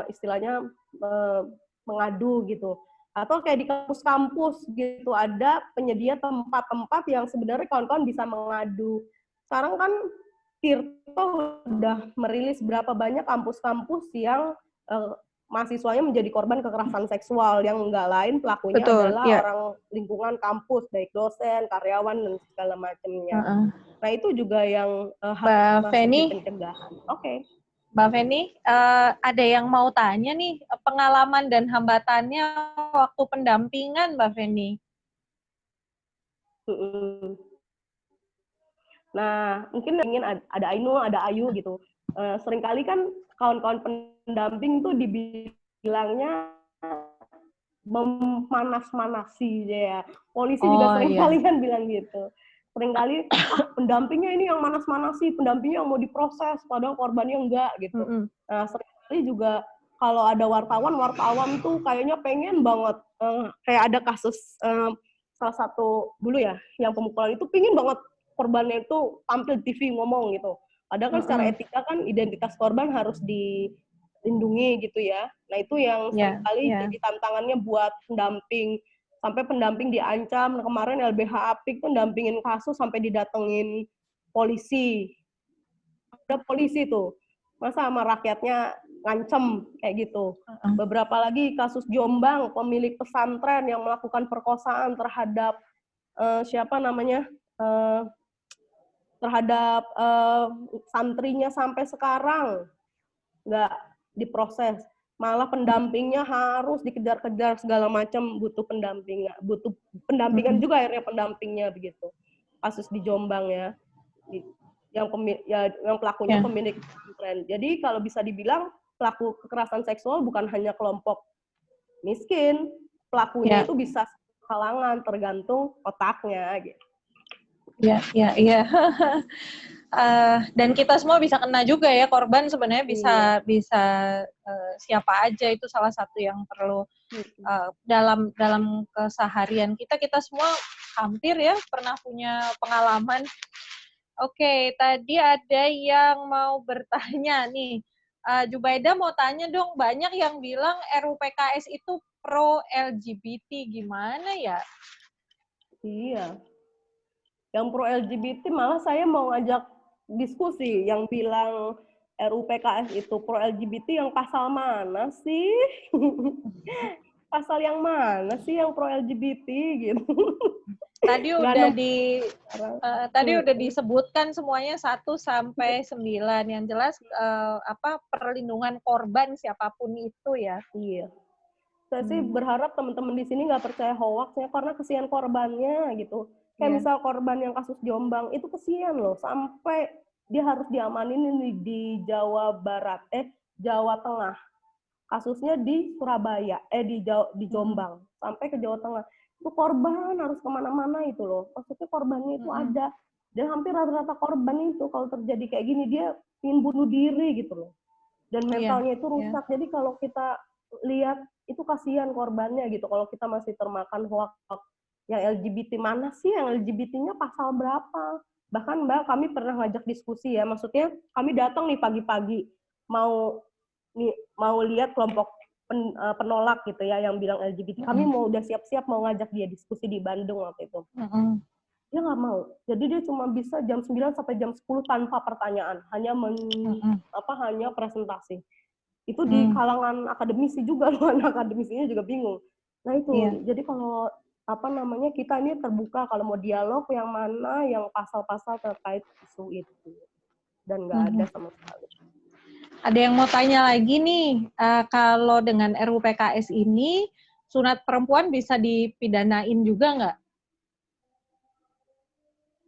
istilahnya mengadu gitu. Atau kayak di kampus-kampus gitu, ada penyedia tempat-tempat yang sebenarnya kawan-kawan bisa mengadu. Sekarang kan Tirto udah merilis berapa banyak kampus-kampus yang mahasiswanya menjadi korban kekerasan seksual, yang enggak lain pelakunya adalah orang lingkungan kampus, baik dosen, karyawan, dan segala macamnya. Nah itu juga yang harus masuk di pencegahan. Oke. Mbak Feni, ada yang mau tanya nih, pengalaman dan hambatannya waktu pendampingan Mbak Feni. Nah, mungkin ingin ada Ainu, ada Ayu gitu. Seringkali kan kawan-kawan pendamping tuh dibilangnya memanas-manasi ya. Polisi juga seringkali kan bilang gitu. Seringkali pendampingnya ini yang manas-manasi, pendampingnya yang mau diproses, padahal korbannya enggak gitu. Nah, seringkali juga kalau ada wartawan tuh kayaknya pengen banget, kayak ada kasus salah satu dulu ya, yang pemukulan itu pengen banget korbannya itu tampil TV ngomong gitu. Padahal kan secara etika kan identitas korban harus dilindungi gitu ya. Nah itu yang seringkali jadi tantangannya buat pendamping. Sampai pendamping diancam. Nah, kemarin LBH Apik tuh dampingin kasus sampai didatengin polisi. Ada polisi tuh. Masa sama rakyatnya ngancem kayak gitu. Beberapa lagi kasus Jombang, pemilik pesantren yang melakukan perkosaan terhadap siapa namanya? Terhadap santrinya sampai sekarang nggak diproses. Malah pendampingnya harus dikejar-kejar segala macam, butuh pendampingan juga akhirnya pendampingnya begitu. Kasus di Jombang ya, yang pelakunya pemilik pesantren. Jadi kalau bisa dibilang pelaku kekerasan seksual bukan hanya kelompok miskin, pelakunya itu bisa kalangan, tergantung otaknya gitu. Iya. Dan kita semua bisa kena juga ya, korban sebenarnya bisa siapa aja, itu salah satu yang perlu dalam keseharian kita semua hampir ya pernah punya pengalaman. Oke, tadi ada yang mau bertanya nih. Jubaida mau tanya dong, banyak yang bilang RUU PKS itu pro LGBT, gimana ya? Iya. Yang pro LGBT malah saya mau ngajak diskusi yang bilang RUU PKS itu pro LGBT yang pasal mana sih? Pasal yang mana sih yang pro LGBT gitu? Tadi Nggak udah nemu. tadi udah disebutkan semuanya 1 sampai 9. Yang jelas perlindungan korban siapapun itu ya. Iya. Saya sih berharap teman-teman di sini nggak percaya hoaxnya karena kesian korbannya gitu. Kayak misal korban yang kasus Jombang itu kesian loh, sampai dia harus diamanin di Jawa Barat, Jawa Tengah. Kasusnya di Surabaya, di Jombang, sampai ke Jawa Tengah. Itu korban harus kemana-mana itu loh. Maksudnya korbannya itu ada. Dan hampir rata-rata korban itu kalau terjadi kayak gini, dia ingin bunuh diri gitu loh. Dan mentalnya itu rusak. Jadi kalau kita lihat, itu kasihan korbannya gitu. Kalau kita masih termakan hoax yang LGBT, mana sih yang LGBT-nya pasal berapa? Bahkan Mbak, kami pernah ngajak diskusi ya, maksudnya kami datang nih pagi-pagi, mau lihat kelompok penolak gitu ya, yang bilang LGBT. Kami mau udah siap-siap mau ngajak dia diskusi di Bandung waktu itu. Dia nggak mau. Jadi dia cuma bisa jam 9 sampai jam 10 tanpa pertanyaan, hanya hanya presentasi. Itu di kalangan akademisi juga loh, akademisinya juga bingung. Nah itu, jadi kalau kita ini terbuka kalau mau dialog yang mana yang pasal-pasal terkait isu itu, dan nggak ada sama sekali. Ada yang mau tanya lagi nih, kalau dengan RUU PKS ini sunat perempuan bisa dipidanain juga nggak?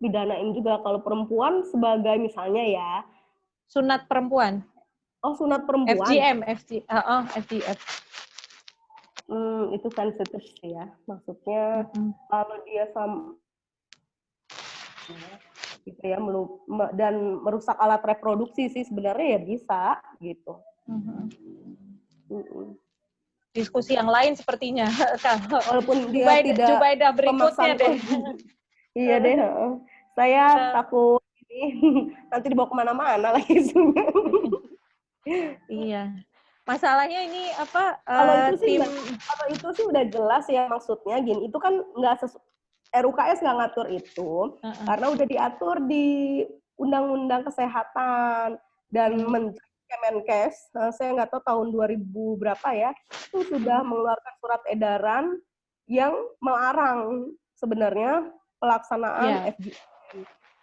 Pidanain juga kalau perempuan sebagai misalnya ya. Sunat perempuan. Oh, sunat perempuan. FGM. Itu sensitif sih ya. Maksudnya kalau dia gitu ya, dan merusak alat reproduksi sih sebenarnya ya bisa gitu. Diskusi yang lain sepertinya. Walaupun dia tidak Jubaidah berikutnya deh. Iya deh. Saya takut ini nanti dibawa kemana-mana lagi sebenarnya. Iya. Masalahnya ini kalau itu sih udah jelas ya, maksudnya gini, itu kan nggak RUKS nggak ngatur itu, karena udah diatur di Undang-Undang Kesehatan dan Menteri Kemenkes, saya nggak tahu tahun 2000 berapa ya, itu sudah mengeluarkan surat edaran yang melarang sebenarnya pelaksanaan FGM.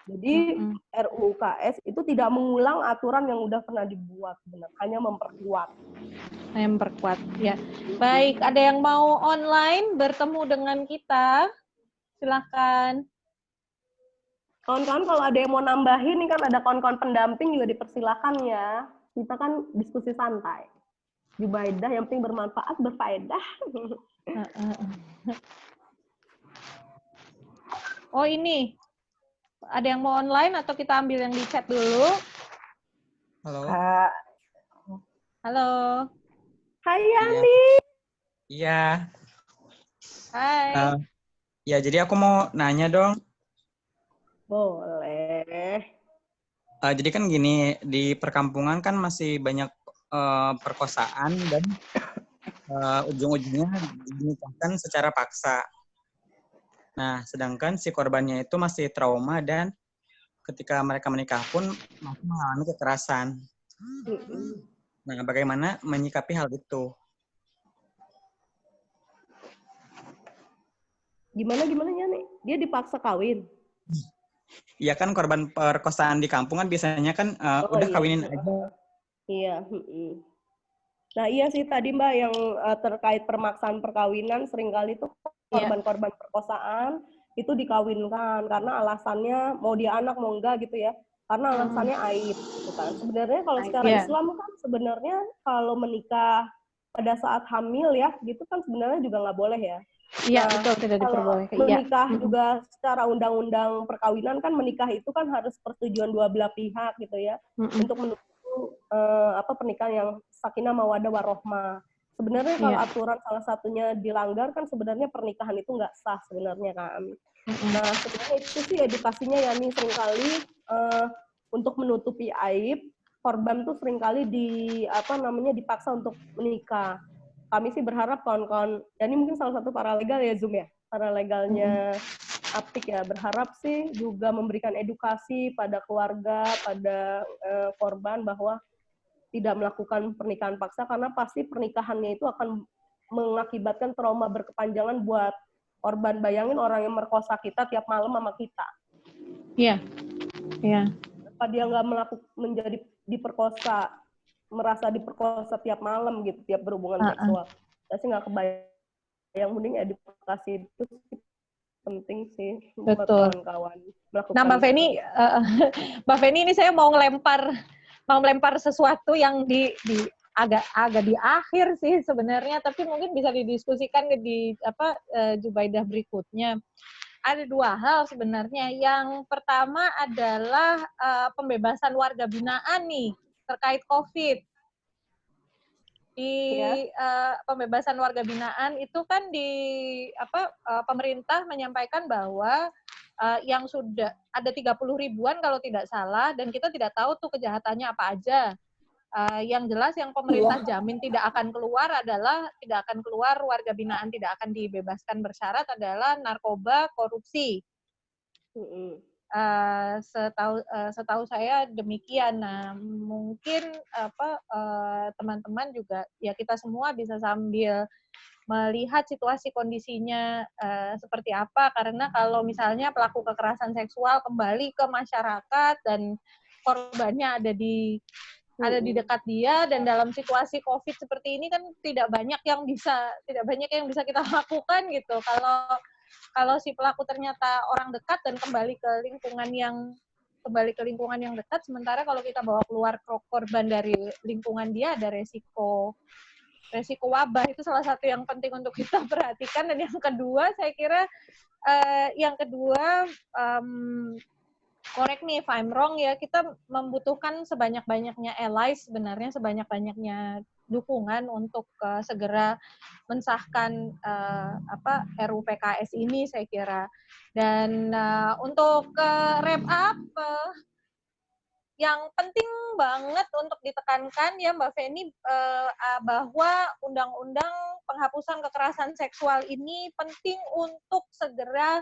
Jadi RUKS itu tidak mengulang aturan yang udah pernah dibuat, sebenarnya hanya memperkuat. Ya. Baik, ada yang mau online bertemu dengan kita? Silakan. Kawan-kawan kalau ada yang mau nambahin, nih kan ada kawan-kawan pendamping juga dipersilakan ya. Kita kan diskusi santai. Jubaidah yang penting bermanfaat, berfaedah. Oh ini, ada yang mau online atau kita ambil yang di chat dulu? Halo. Halo. Hai Yani. Iya. Hai. Ya, jadi aku mau nanya dong. Boleh. Jadi kan gini, di perkampungan kan masih banyak perkosaan dan ujung-ujungnya dinikahkan secara paksa. Nah, sedangkan si korbannya itu masih trauma dan ketika mereka menikah pun masih mengalami kekerasan. Nah, bagaimana menyikapi hal itu? Gimana Yani? Dia dipaksa kawin? Iya kan korban perkosaan di kampung kan biasanya kan udah kawinin aja. Iya. Nah iya sih tadi Mbak yang terkait permaksaan perkawinan, seringkali tuh korban-korban perkosaan itu dikawinkan karena alasannya mau dia anak mau enggak gitu ya, karena alasannya aib gitu kan. Sebenarnya kalau secara Islam kan sebenarnya kalau menikah pada saat hamil ya gitu kan sebenarnya juga nggak boleh ya. Iya, betul, tidak diperbolehkan. Menikah juga secara undang-undang perkawinan kan menikah itu kan harus persetujuan dua belah pihak gitu ya, untuk mendukung pernikahan yang sakinah mawaddah warohmah. Sebenarnya kalau aturan salah satunya dilanggar kan sebenarnya pernikahan itu nggak sah sebenarnya kan. Nah sebenarnya itu sih edukasinya ya nih, seringkali untuk menutupi aib korban tuh seringkali dipaksa untuk menikah. Kami sih berharap kawan-kawan, dan ini mungkin salah satu paralegal ya Zoom ya, paralegalnya apik ya. Berharap sih juga memberikan edukasi pada keluarga, pada korban bahwa tidak melakukan pernikahan paksa karena pasti pernikahannya itu akan mengakibatkan trauma berkepanjangan buat korban. Bayangin orang yang merkosa kita tiap malam sama kita. Iya. Iya. Apa dia nggak menjadi diperkosa, merasa diperkosa tiap malam gitu, tiap berhubungan seksual. Saya sih nggak kebayang, mending edukasi itu penting sih buat kawan-kawan. Nah, Mbak Feni ini saya mau melempar sesuatu yang agak di akhir sih sebenarnya, tapi mungkin bisa didiskusikan di Jubaidah berikutnya. Ada dua hal sebenarnya. Yang pertama adalah pembebasan warga binaan nih terkait COVID. Pembebasan warga binaan itu kan pemerintah menyampaikan bahwa yang sudah ada 30 ribuan kalau tidak salah, dan kita tidak tahu tuh kejahatannya apa aja. Yang jelas yang pemerintah jamin tidak akan keluar adalah tidak akan keluar warga binaan, tidak akan dibebaskan bersyarat adalah narkoba, korupsi. Setahu saya demikian. Nah, mungkin teman-teman juga ya kita semua bisa sambil melihat situasi kondisinya seperti apa, karena kalau misalnya pelaku kekerasan seksual kembali ke masyarakat dan korbannya ada di dekat dia, dan dalam situasi COVID seperti ini kan tidak banyak yang bisa kita lakukan gitu. Kalau si pelaku ternyata orang dekat dan kembali ke lingkungan yang dekat, sementara kalau kita bawa keluar korban dari lingkungan dia, ada resiko wabah. Itu salah satu yang penting untuk kita perhatikan. Dan yang kedua, saya kira correct me if I'm wrong ya, kita membutuhkan sebanyak-banyaknya allies sebenarnya, sebanyak-banyaknya dukungan untuk segera mensahkan RUU PKS ini, saya kira. Dan untuk wrap up, yang penting banget untuk ditekankan ya Mbak Feni, bahwa undang-undang penghapusan kekerasan seksual ini penting untuk segera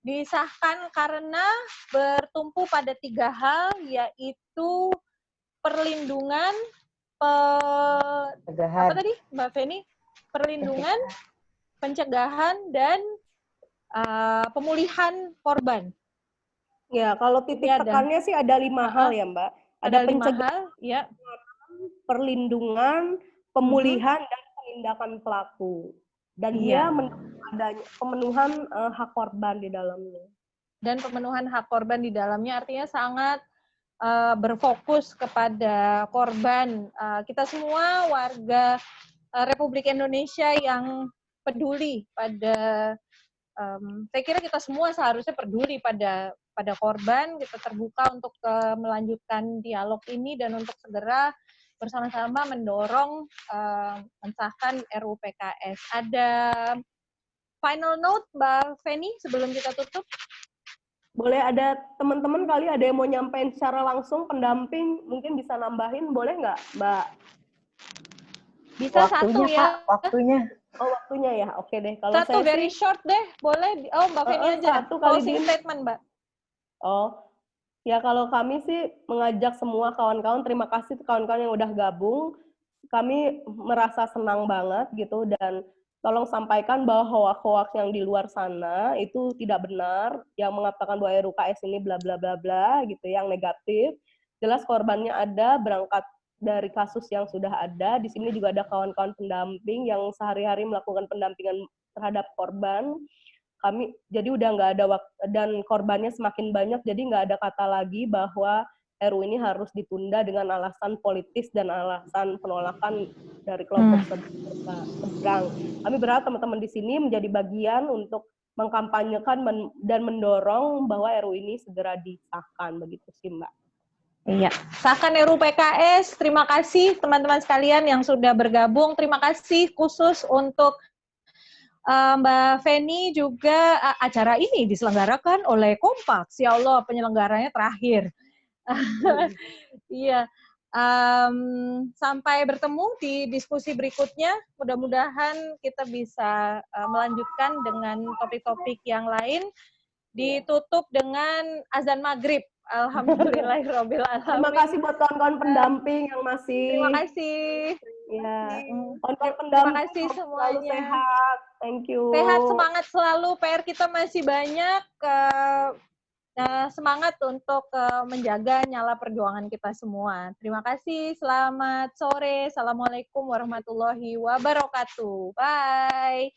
disahkan karena bertumpu pada 3 hal, yaitu perlindungan, Mbak Feni? Perlindungan, pencegahan, dan pemulihan korban. Ya, kalau titik tekannya sih ada 5 hal ya, Mbak. Ada pencegahan, ya, perlindungan, pemulihan, dan penindakan pelaku. Dan dia adanya pemenuhan hak korban di dalamnya. Dan pemenuhan hak korban di dalamnya artinya sangat berfokus kepada korban. Kita semua warga Republik Indonesia yang peduli pada, saya kira kita semua seharusnya peduli pada korban. Kita terbuka untuk melanjutkan dialog ini dan untuk segera bersama-sama mendorong mensahkan RUU PKS. Ada final note, Mbak Feni, sebelum kita tutup? Boleh, ada teman-teman kali ada yang mau nyampein secara langsung, pendamping, mungkin bisa nambahin, boleh nggak, Mbak? Bisa waktunya, satu ya. Waktunya. Oh, waktunya ya? Oke deh. Kalau satu, saya very short deh, boleh. Oh, Mbak Feni aja. Closing statement, Mbak. Oh, ya kalau kami sih mengajak semua kawan-kawan, terima kasih kawan-kawan yang udah gabung. Kami merasa senang banget gitu, dan tolong sampaikan bahwa hoax-hoax yang di luar sana itu tidak benar, yang mengatakan bahwa RUKS ini bla bla bla bla gitu, yang negatif. Jelas korbannya ada, berangkat dari kasus yang sudah ada. Di sini juga ada kawan-kawan pendamping yang sehari-hari melakukan pendampingan terhadap korban. Kami jadi udah nggak ada waktu, dan korbannya semakin banyak, jadi nggak ada kata lagi bahwa RU ini harus ditunda dengan alasan politis dan alasan penolakan dari kelompok seberang. Kami berharap teman-teman di sini menjadi bagian untuk mengkampanyekan dan mendorong bahwa RU ini segera disahkan, begitu sih, Mbak. Iya, sahkan RUU PKS. Terima kasih teman-teman sekalian yang sudah bergabung. Terima kasih khusus untuk Mbak Feni juga. Acara ini diselenggarakan oleh Kompak. Ya Allah, penyelenggaranya terakhir. Iya. Sampai bertemu di diskusi berikutnya. Mudah-mudahan kita bisa melanjutkan dengan topik-topik yang lain. ditutup dengan azan maghrib. Alhamdulillahirabbil alamin. Terima kasih buat kawan-kawan pendamping yang masih. Terima kasih. Ya, kawan-kawan Terima pendamping kasih selalu semuanya. sehat. Thank you. Sehat, semangat selalu. PR kita masih banyak. Semangat untuk menjaga nyala perjuangan kita semua. Terima kasih. Selamat sore. Assalamualaikum warahmatullahi wabarakatuh. Bye.